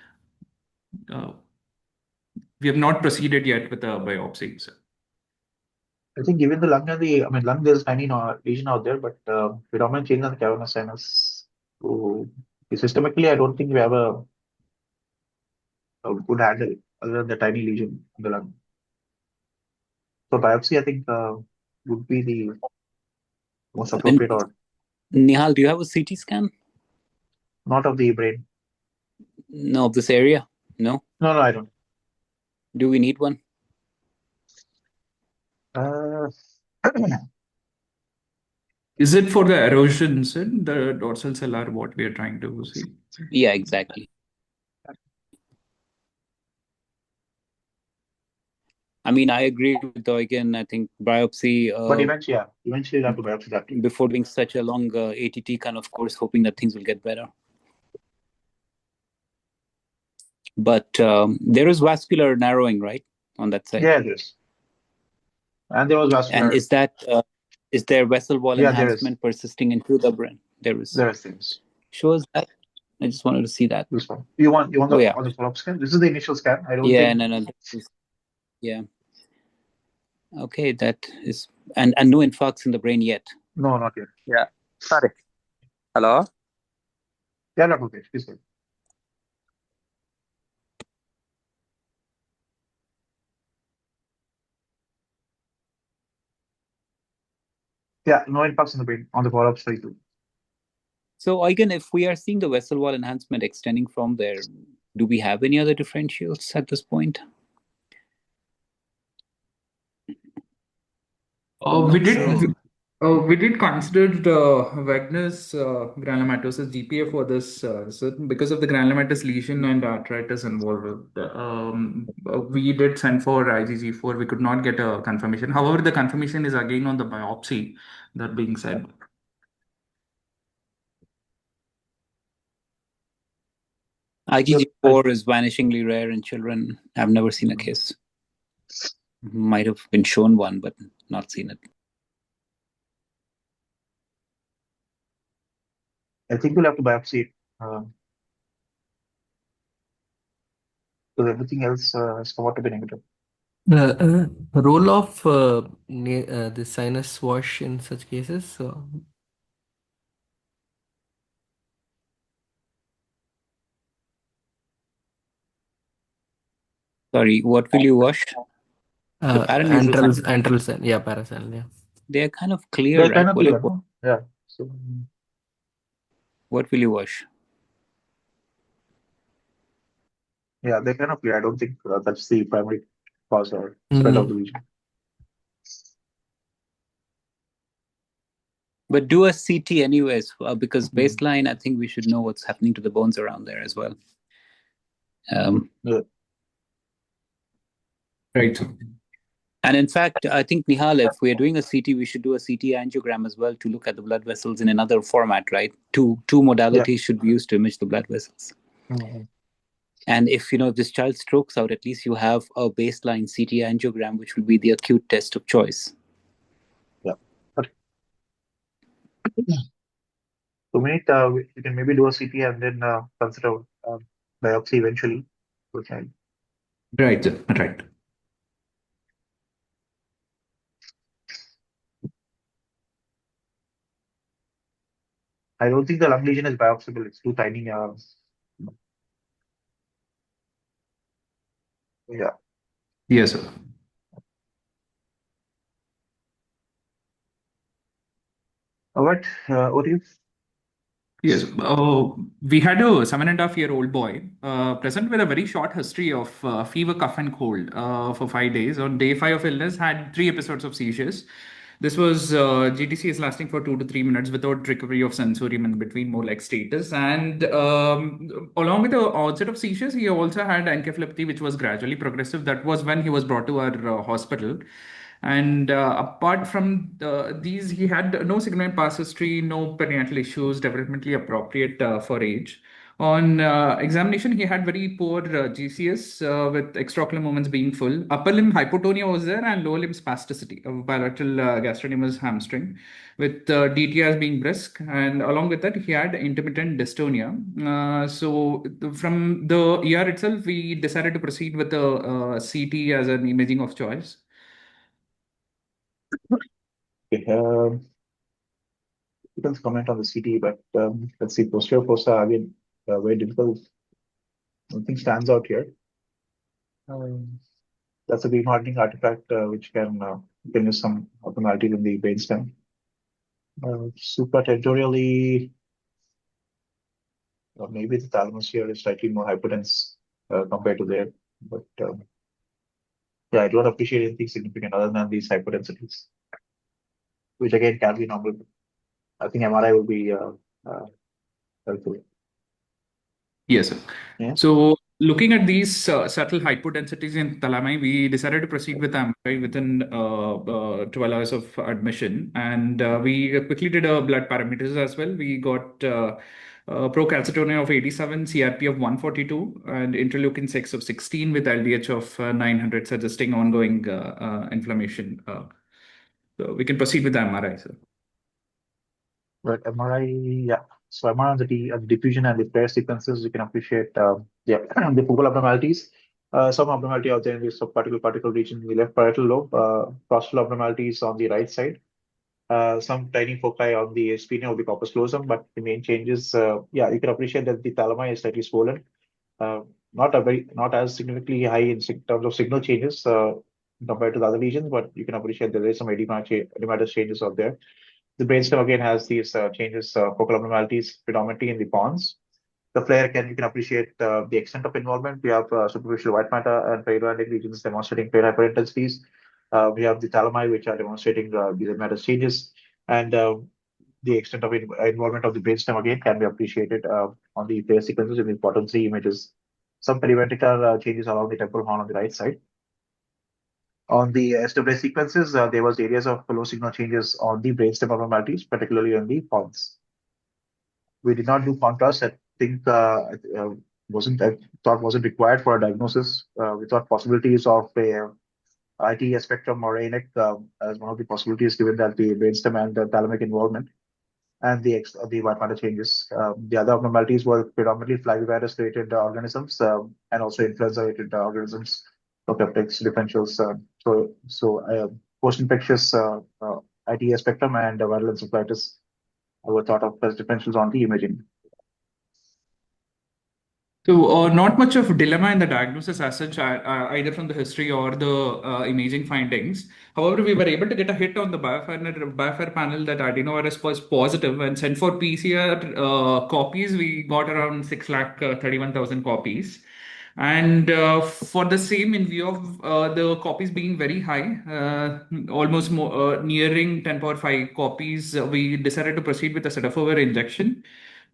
We have not proceeded yet with a biopsy, sir. I think given the lung and the, lung, there's tiny lesion out there, but predominant change in the cavernous sinus. So systemically, I don't think we have a good handle other than the tiny lesion in the lung. So biopsy, I think, would be the most appropriate. Or Nihal, do you have a CT scan? Not of the brain. No, of this area? No? No, I don't. Do we need one? Is it for the erosions in the dorsal cellar, what we are trying to see? Yeah, exactly. I mean, I agree with Eugen. I think biopsy. But eventually you have to biopsy that too. Before doing such a long ATT kind of course, hoping that things will get better. But there is vascular narrowing, right, on that side? Yeah, there is. And there was vascular. And is there vessel wall Yeah, enhancement persisting into the brain? There is. There are things. Shows that. I just wanted to see that. This one. You want Oh, the yeah. on the follow-up scan? This is the initial scan. I don't Yeah, think. no. Yeah. Okay, that is, and no infarcts in the brain yet. No, not yet. Yeah. Sorry. Hello. Yeah, not okay. Please go. Yeah, no impacts in the brain on the follow-up study too. So again, if we are seeing the vessel wall enhancement extending from there, do we have any other differentials at this point? We did consider Wagner's granulomatosis GPA for this because of the granulomatous lesion and arthritis involved. We did send for IgG4. We could not get a confirmation. However, the confirmation is again on the biopsy. That being said. IgG4 is vanishingly rare in children. I've never seen a case. Might have been shown one, but not seen it. I think we'll have to biopsy it. Because everything else has come out to be negative. The role of the sinus wash in such cases. Sorry, what will you wash? Antral sign. Yeah, parasign. Yeah. They're kind of clear, They're right? kind of clear, no? Yeah. So, what will you wash? yeah, they're kind of clear. I don't think that's the primary cause or spread of the lesion. But do a CT anyways, because baseline, I think we should know what's happening to the bones around there as well. Yeah. Right. And in fact, I think, Nihal, if we're doing a CT, we should do a CT angiogram as well to look at the blood vessels in another format, right? Two modalities should be used to image the blood vessels. Mm-hmm. And if this child strokes out, at least you have a baseline CT angiogram, which will be the acute test of choice. Yeah. Okay. So, we can maybe do a CT and then consider biopsy eventually. Okay. Right. I don't think the lung lesion is biopsiable. It's too tiny. Yeah. Yes, sir. All right. What do you? Yes, we had a 7.5-year-old boy present with a very short history of fever, cough, and cold for 5 days. On day 5 of illness, had 3 episodes of seizures. This was GTC is lasting for 2 to 3 minutes without recovery of sensorium in between, more like status. And along with the onset of seizures, he also had encephalopathy, which was gradually progressive. That was when he was brought to our hospital. And apart from these, he had no significant past history, no perinatal issues, developmentally appropriate for age. On examination, he had very poor GCS with extraocular movements being full. Upper limb hypotonia was there and lower limb spasticity of bilateral gastrocnemius hamstring with DTRs being brisk. And along with that, he had intermittent dystonia. So from the ER itself, we decided to proceed with the CT as an imaging of choice. Okay. You can comment on the CT, but let's see. Posterior fossa again, very difficult. Nothing stands out here. That's a green hardening artifact which can use some abnormalities in the brainstem. Supratentorially, maybe the thalamus here is slightly more hypotense compared to there, but yeah, I don't appreciate anything significant other than these hypotensities, which again can be normal. I think MRI will be helpful. Yes, sir. Yeah. So looking at these subtle hypodensities in thalami, we decided to proceed with MRI within 12 hours of admission. And we quickly did blood parameters as well. We got procalcitonin of 87, CRP of 142, and interleukin 6 of 16 with LDH of 900, suggesting ongoing inflammation. So we can proceed with the MRI, sir. Right, MRI, yeah. So MRI on the diffusion and the flare sequences, you can appreciate the focal abnormalities. Some abnormality out there in this subparticle particle region in the left parietal lobe, prostral abnormalities on the right side. Some tiny foci on the splenium of the corpus callosum, but the main changes, you can appreciate that the thalami is slightly swollen. Not as significantly high in terms of signal changes compared to the other lesions, but you can appreciate that there is some edematous changes out there. The brainstem again has these changes, focal abnormalities, predominantly in the pons. The flare, you can appreciate the extent of involvement. We have superficial white matter and periodontic regions demonstrating flare hyperintensities. We have the thalami, which are demonstrating these edematous changes. And the extent of involvement of the brainstem again can be appreciated on the flare sequences in the bottom three images. Some periventricular changes along the temporal horn on the right side. On the SWA sequences, there was areas of low signal changes on the brainstem abnormalities, particularly on the pons. We did not do contrast. I think wasn't required for a diagnosis. We thought possibilities of a ITE spectrum or ANEC as one of the possibilities, given that the brainstem and the thalamic involvement and the white matter changes. The other abnormalities were predominantly flavivirus-related organisms and also influenza-related organisms, peptides, differentials. Post-infectious ITE spectrum and viral encephalitis were thought of as differentials on the imaging. So not much of dilemma in the diagnosis as such, either from the history or the imaging findings. However, we were able to get a hit on the BioFire panel that adenovirus was positive, and sent for PCR copies. We got around 631,000 copies. And for the same, in view of the copies being very high, almost nearing 10 power 5 copies, we decided to proceed with a cetofovir injection.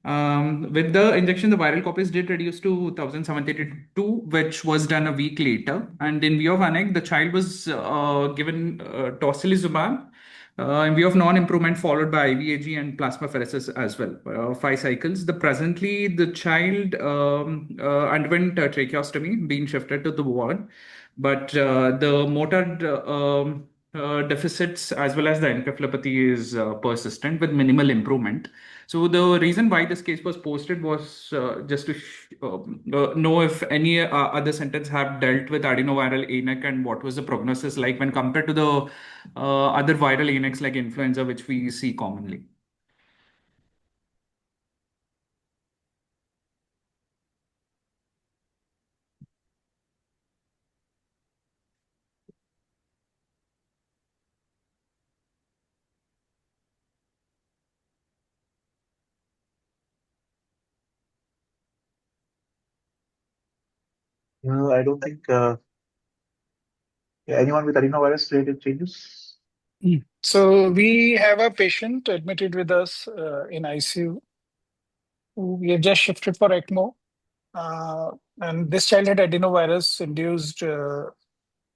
With the injection, the viral copies did reduce to 1,782, which was done a week later. And in view of ANEC, the child was given tocilizumab in view of non-improvement, followed by IVIG and plasmapheresis as well, 5 cycles. Presently, the child underwent tracheostomy, being shifted to the ward, but the motor deficits as well as the encephalopathy is persistent with minimal improvement. So the reason why this case was posted was just to know if any other centers have dealt with adenoviral ANEC and what was the prognosis like when compared to the other viral ANECs like influenza, which we see commonly. No, I don't think anyone with adenovirus related changes. So we have a patient admitted with us in ICU who we have just shifted for ECMO. And this child had adenovirus induced,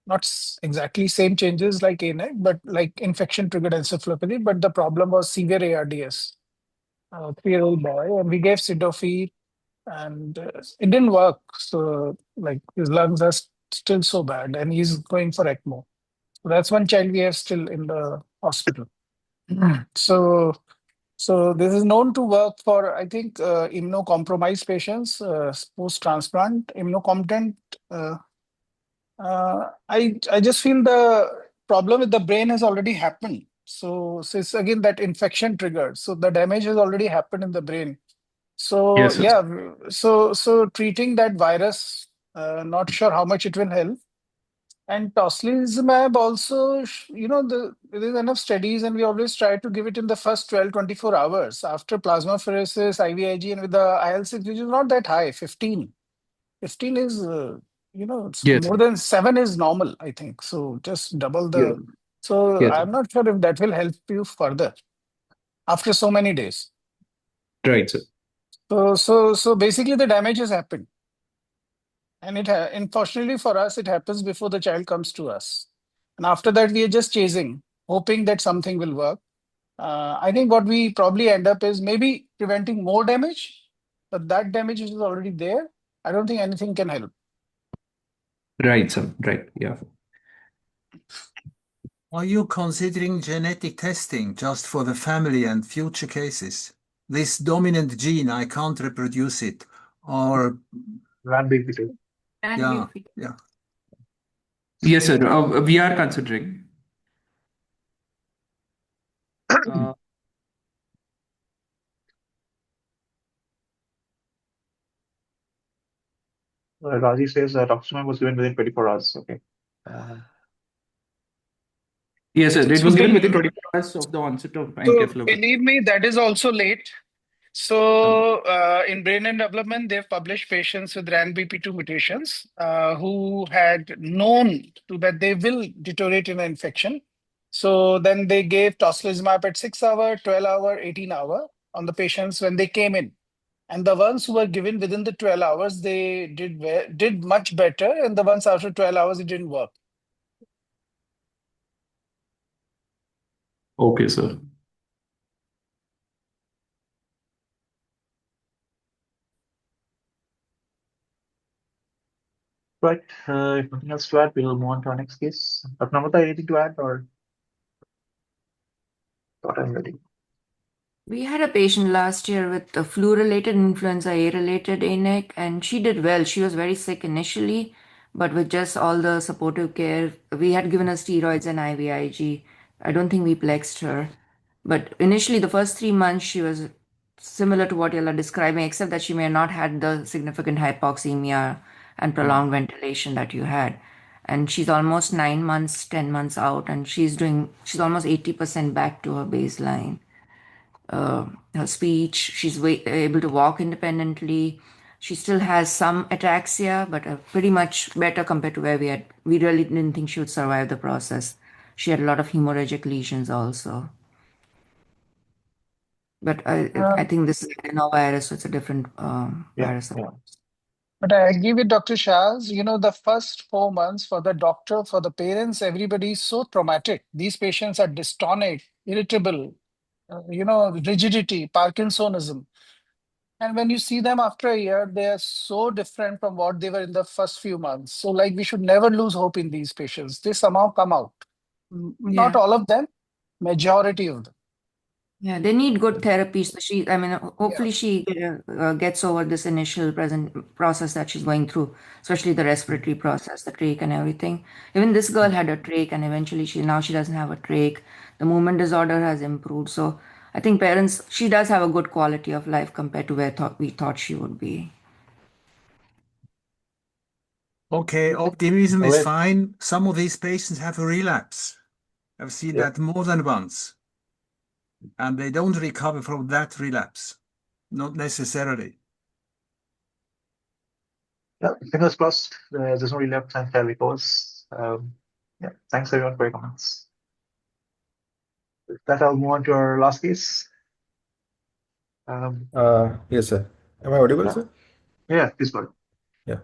not exactly same changes like ANEC, but like infection triggered encephalopathy. But the problem was severe ARDS, 3-year-old boy, and we gave Cidofovir and it didn't work. So like his lungs are still so bad and he's going for ECMO. So that's one child we have still in the hospital. So this is known to work for, I think, immunocompromised patients, post-transplant, immunocompetent. I just feel the problem with the brain has already happened. So it's again that infection triggered. So the damage has already happened in the brain. So Yes, sir. yeah, so treating that virus, not sure how much it will help. And tocilizumab also, there is enough studies and we always try to give it in the first 12, 24 hours after plasmapheresis, IVIG, and with the IL-6, which is not that high, 15. 15 is, Yes. more than 7 is normal, I think. So just double the. Yeah. So Yes. I'm not sure if that will help you further after so many days. Right, sir. So basically the damage has happened. And unfortunately for us, it happens before the child comes to us. And after that, we are just chasing, hoping that something will work. I think what we probably end up is maybe preventing more damage, but that damage is already there. I don't think anything can help. Right, sir. Right. Yeah. Are you considering genetic testing just for the family and future cases? This dominant gene, I can't reproduce it. Or RANBP2. yeah. Yes, sir. We are considering. Raji says rituximab was given within 24 hours. Okay. Yes, sir. It So was given believe- within 24 hours of the onset of So encephalopathy. believe me, that is also late. So in brain and development, they've published patients with RANBP2 mutations who had known that they will deteriorate in an infection. So then they gave tocilizumab at 6 hour, 12 hour, 18 hour on the patients when they came in. And the ones who were given within the 12 hours, they did much better. And the ones after 12 hours, it didn't work. Okay, sir. Right. If nothing else to add, we'll move on to our next case. Dr. Namrata, anything to add or? Thought I'm ready. We had a patient last year with the flu-related influenza A-related ANEC, and she did well. She was very sick initially, but with just all the supportive care, we had given her steroids and IVIG. I don't think we plexed her. But initially, the first 3 months, she was similar to what you're describing, except that she may not had the significant hypoxemia and prolonged ventilation that you had. And she's almost 9 months, 10 months out, and she's almost 80% back to her baseline. Her speech, she's able to walk independently. She still has some ataxia, but pretty much better compared to where we really didn't think she would survive the process. She had a lot of hemorrhagic lesions also. But I think this is adenovirus, so it's a different virus. Yeah. But I agree with Dr. Shahs. The first 4 months for the doctor, for the parents, everybody is so traumatic. These patients are dystonic, irritable, rigidity, Parkinsonism. And when you see them after a year, they are so different from what they were in the first few months. So we should never lose hope in these patients. They somehow come out. Not all of them, majority of them. Yeah, they need good therapy. So hopefully she gets over this initial process that she's going through, especially the respiratory process, the trach and everything. Even this girl had a trach, and eventually she doesn't have a trach. The movement disorder has improved. So I think she does have a good quality of life compared to where we thought she would be. Okay, optimism is fine. Some of these patients have a relapse. I've seen that more than once. And they don't recover from that relapse. Not necessarily. Yeah, fingers crossed. There's no relapse and fairly goes. Yeah, thanks everyone for your comments. With that, I'll move on to our last case. Yes, sir. Am I audible, sir? Yeah, please go ahead. Yeah.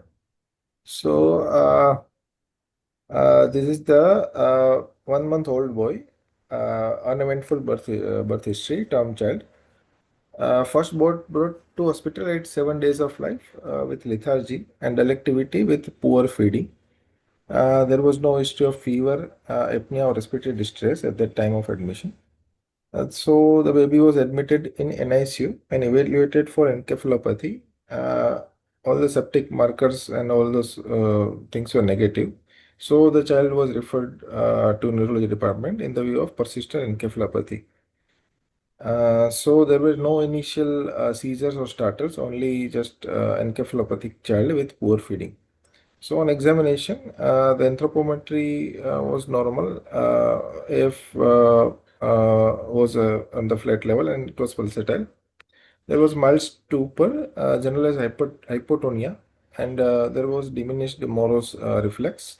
So this is the 1-month-old boy, uneventful birth history, term child. First brought to hospital at 7 days of life with lethargy and electivity with poor feeding. There was no history of fever, apnea, or respiratory distress at that time of admission. So the baby was admitted in NICU and evaluated for encephalopathy. All the septic markers and all those things were negative. So the child was referred to neurology department in the view of persistent encephalopathy. So there were no initial seizures or starters, only just encephalopathic child with poor feeding. So on examination, the anthropometry was normal. If was on the flat level and it was pulsatile. There was mild stupor, generalized hypotonia, and there was diminished Morose reflex.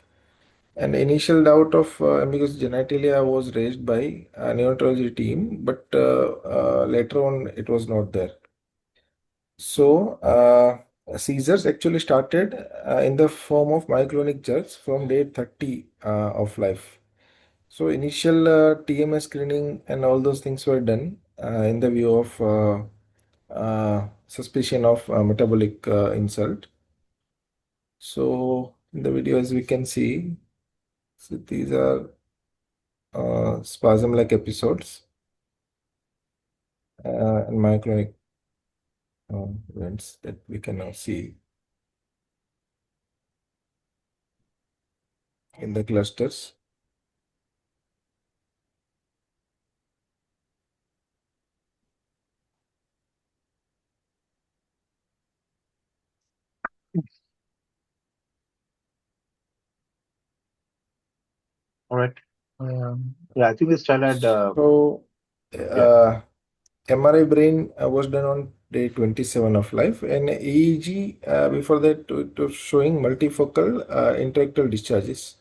And initial doubt of ambiguous genitalia was raised by a neonatology team, but later on it was not there. So seizures actually started in the form of myoclonic jerks from day 30 of life. So initial TMS screening and all those things were done in the view of suspicion of metabolic insult. So in the video, as we can see, so these are spasm-like episodes and myoclonic events that we can now see in the clusters. All right. Yeah, I think this child had So MRI brain was done on day 27 of life, and EEG before that it was showing multifocal intellectual discharges.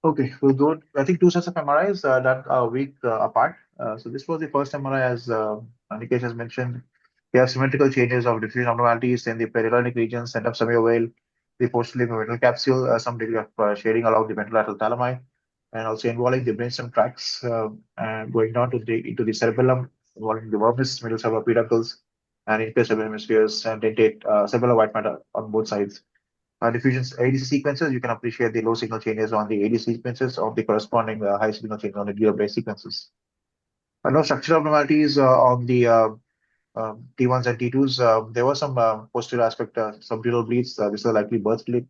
Okay, we'll go. I think two sets of MRIs done a week apart. So this was the first MRI, as Nikesh has mentioned. We have symmetrical changes of diffusion abnormalities in the perilytic region, center of semiovale, the posterior ventral capsule, some degree of shading along the ventrolateral thalami, and also involving the brainstem tracts and going down to into the cerebellum, involving the vermis, middle cerebral peduncles, and inferior cerebral hemispheres, and dentate cerebellar white matter on both sides. Diffusion's ADC sequences, you can appreciate the low signal changes on the ADC sequences of the corresponding high signal changes on the glial sequences. No structural abnormalities on the T1s and T2s. There was some posterior aspect, subdural bleeds. This is likely birth bleed.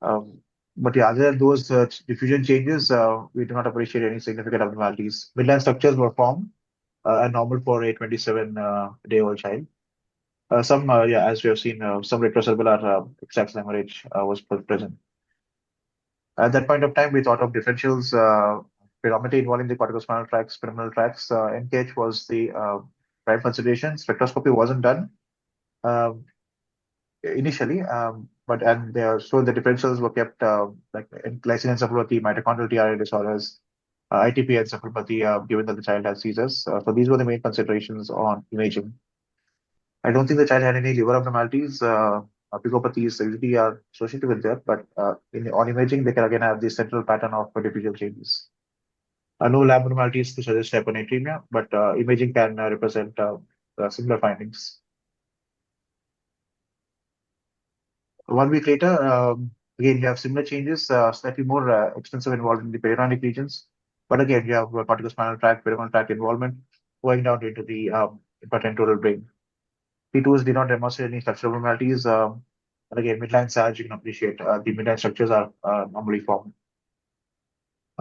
But yeah, other than those diffusion changes, we do not appreciate any significant abnormalities. Midline structures were formed and normal for a 27-day-old child. Yeah, as we have seen, some retrocerebellar extraction hemorrhage was present. At that point of time, we thought of differentials predominantly involving the corticospinal tracts, pyramidal tracts. NKH was the prime consideration. Spectroscopy wasn't done initially, so the differentials were kept like glycine encephalopathy, mitochondrial TRA disorders, ITP encephalopathy, given that the child has seizures. So these were the main considerations on imaging. I don't think the child had any liver abnormalities. Apicopathies usually are associated with that, but on imaging, they can again have the central pattern of diffusion changes. No lab abnormalities to suggest hyponatremia, but imaging can represent similar findings. 1 week later, again, you have similar changes, slightly more extensive involved in the perineuric regions. But again, you have corticospinal tract, perineal tract involvement going down into the infratemporal brain. T2s did not demonstrate any structural abnormalities. And again, midline SAG, you can appreciate the midline structures are normally formed.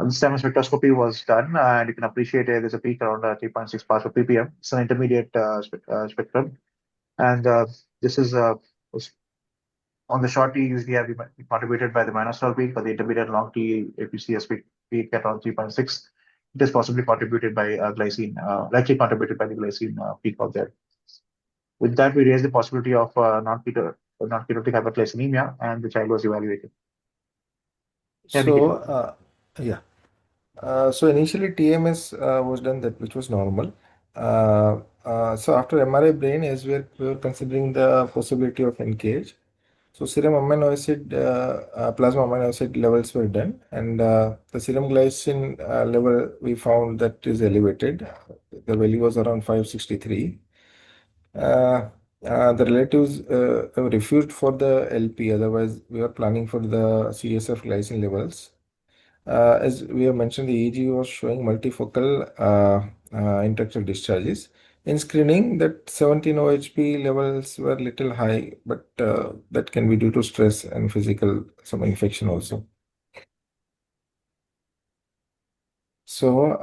This time, spectroscopy was done, and you can appreciate there's a peak around 3.6 parts per ppm. It's an intermediate spectrum. And this is on the short T, usually have been contributed by the minosyl peak. For the intermediate long T, if you see a peak at around 3.6, it is possibly contributed by glycine, likely contributed by the glycine peak out there. With that, we raised the possibility of non-ketotic hyperglycemia, and the child was evaluated. So, so initially TMS was done, that which was normal. So after MRI brain, as we were considering the possibility of NKH, so serum amino acid, plasma amino acid levels were done, and the serum glycine level we found that is elevated. The value was around 563. The relatives refused for the LP, otherwise we were planning for the CSF glycine levels. As we have mentioned, the EEG was showing multifocal intellectual discharges. In screening, that 17 OHP levels were little high, but that can be due to stress and physical, some infection also. So,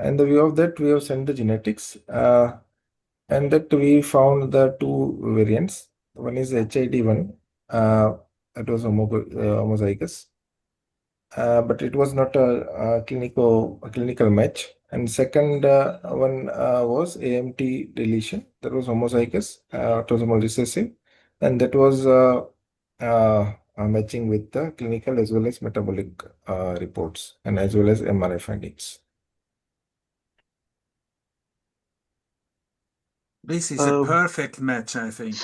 in the view of that, we have sent the genetics, and that we found the two variants. One is HID1, it was homozygous. But it was not a clinical match. And second one was AMT deletion, that was homozygous, autosomal recessive, and that was matching with the clinical as well as metabolic reports and as well as MRI findings. This is a Um, perfect match, I think.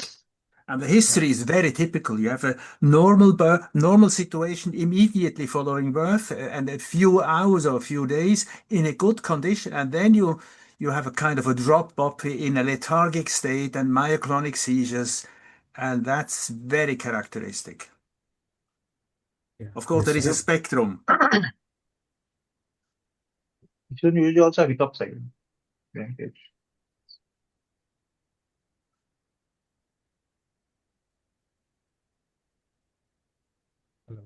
And the history is very typical. You have a normal situation immediately following birth, and a few hours or a few days in a good condition, and then you have a kind of a drop off in a lethargic state and myoclonic seizures, and that's very characteristic. Yeah. Of course, there is a Yes, sir. spectrum. children usually also have hiccups, I think. Yeah, Hello.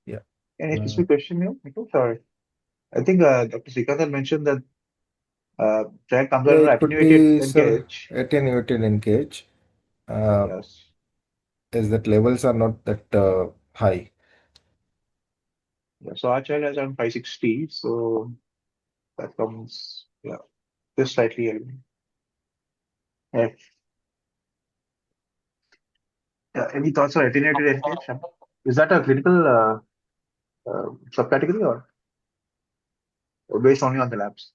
Yeah. any specific question here, Nikhil? Sorry. I think Dr. Srikanth had mentioned that child comes Yeah, under it could attenuated be, sir, NKH. attenuated NKH. Yes. Is that levels are not that high. Yeah, so our child has around 560, so that comes, yeah, just slightly elevated. Yeah. Yeah, any thoughts on attenuated NKH? Sham? Is that a clinical subcategory or based only on the labs?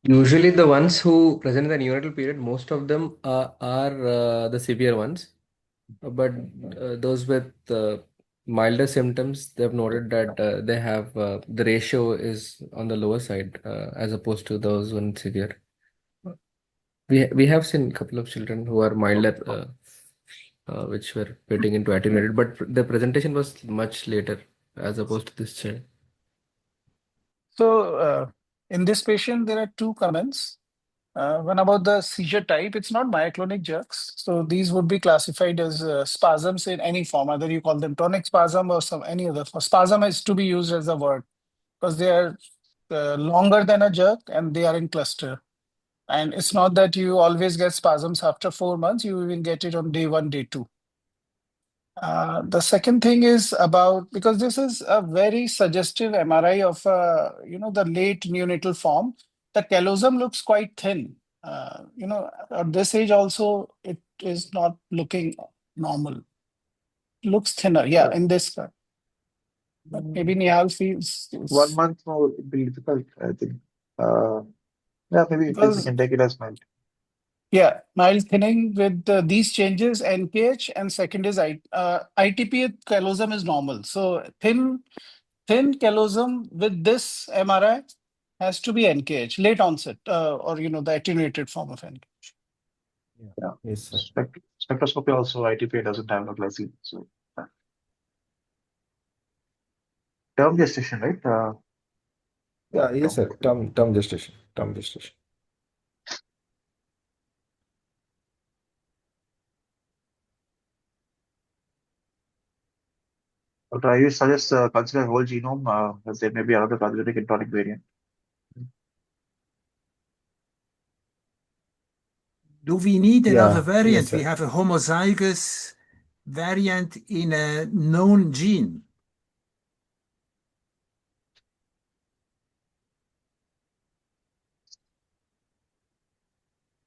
Usually, the ones who present in the neonatal period, most of them are the severe ones. But those with milder symptoms, they've noted that they have the ratio is on the lower side as opposed to those when severe. We have seen a couple of children who are milder, which were getting into attenuated, but the presentation was much later as opposed to this child. So in this patient, there are two comments. One about the seizure type, it's not myoclonic jerks. So these would be classified as spasms in any form, either you call them tonic spasm or any other. Spasm is to be used as a word because they are longer than a jerk and they are in cluster. And it's not that you always get spasms after 4 months, you will get it on day 1, day 2. The second thing is about, because this is a very suggestive MRI of, the late neonatal form, the callosum looks quite thin. At this age also, it is not looking normal. Looks thinner, yeah, in this cut. But maybe Nihal feels 1 month more would be difficult, I think. Yeah, maybe we because can take it as mild. yeah, mild thinning with these changes, NKH, and second is ITP callosum is normal. So thin callosum with this MRI has to be NKH, late onset, or the attenuated form of NKH. Yeah. Yes, sir. Spectroscopy also, ITPA doesn't have no glycine. So, term gestation, right? Yeah, yes, sir. Term gestation. Term gestation. But I would suggest consider whole genome, as there may be another pathogenic intonic variant. Do we need another Yeah, variant? yes, We sir. have a homozygous variant in a known gene.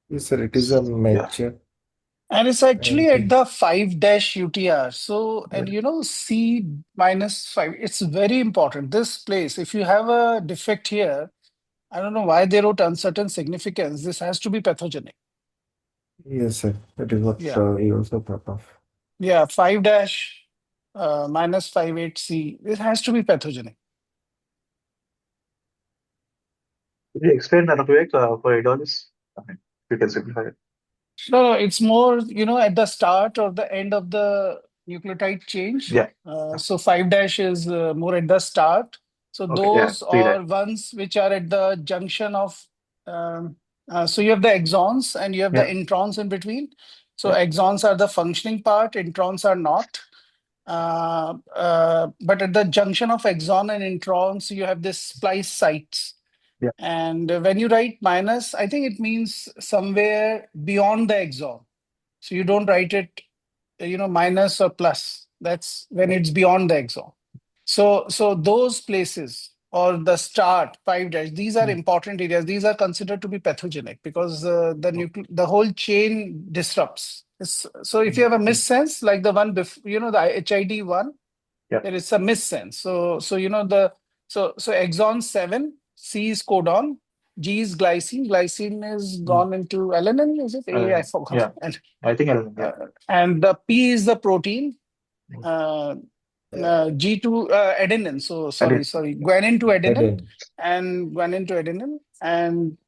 Yes, sir. It is a match. And it's actually And at the 5' UTR. So, and C -5, it's very important. This place, if you have a defect here, I don't know why they wrote uncertain significance. This has to be pathogenic. yes, sir. That is what Yeah. we also thought of. Yeah, 5' -58C. This has to be pathogenic. Could you explain that, Vivek, for Adonis? I mean, you can simplify it. No, it's more, at the start or the end of the nucleotide change. Yeah. So 5' is more at the start. So Okay, yeah, those 3' are ones which are at the junction of, so you have the exons and you have the Yeah. introns in between. So Yeah. exons are the functioning part, introns are not. But at the junction of exon and introns, you have this splice sites. Yeah. And when you write minus, I think it means somewhere beyond the exon. So you don't write it, minus or plus. That's when it's beyond the exon. So those places or the start 5', these are important areas. These are considered to be pathogenic because the whole chain disrupts. So if you have a missense like the one before, the HID one, Yeah. there is a missense. So the So exon 7, C is codon, G is glycine. Glycine is gone into alanine, is it? I forgot. Yeah, I think alanine. Yeah. And the P is the protein. Mm. G to adenine. So sorry, guanine to adenine, and guanine to adenine. And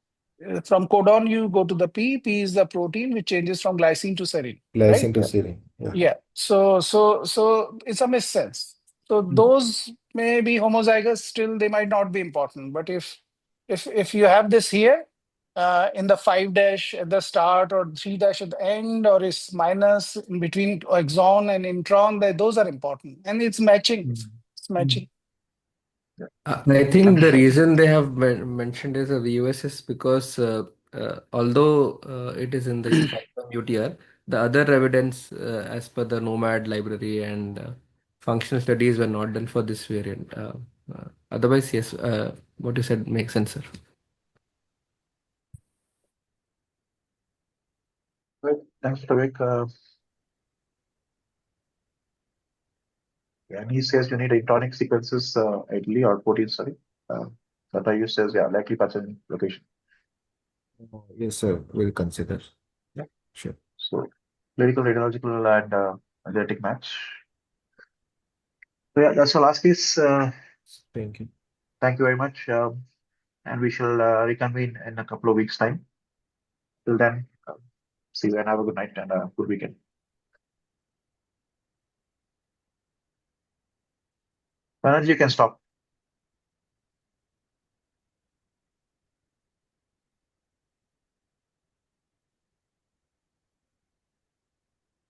from codon, you go to the P. P is the protein, which changes from glycine to serine. Glycine right? to serine. Yeah. So it's a missense. So those may be homozygous. Still, they might not be important. But if you have this here in the 5' at the start or 3' at the end, or is minus in between exon and intron, those are important, and it's matching. It's matching. I think the reason they have mentioned is the VUS is because although it is in the UTR, the other evidence as per the NOMAD library and functional studies were not done for this variant. Otherwise, yes, what you said makes sense, sir. Right. Thanks, Vivek. And he says you need intonic sequences, ideally, or protein, sorry. Satayu says, yeah, likely pattern location. Yes, sir. We'll consider. Yeah. Sure. So, clinical, radiological, and genetic match. So, yeah, that's our last piece. Thank you. Thank you very much. And we shall reconvene in a couple of weeks' time. Till then, see you and have a good night and a good weekend. Banerjee, you can stop.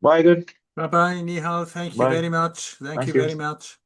Bye, good. Bye-bye, Nihal. Thank you Bye. very much. Thank Thank you you. very much.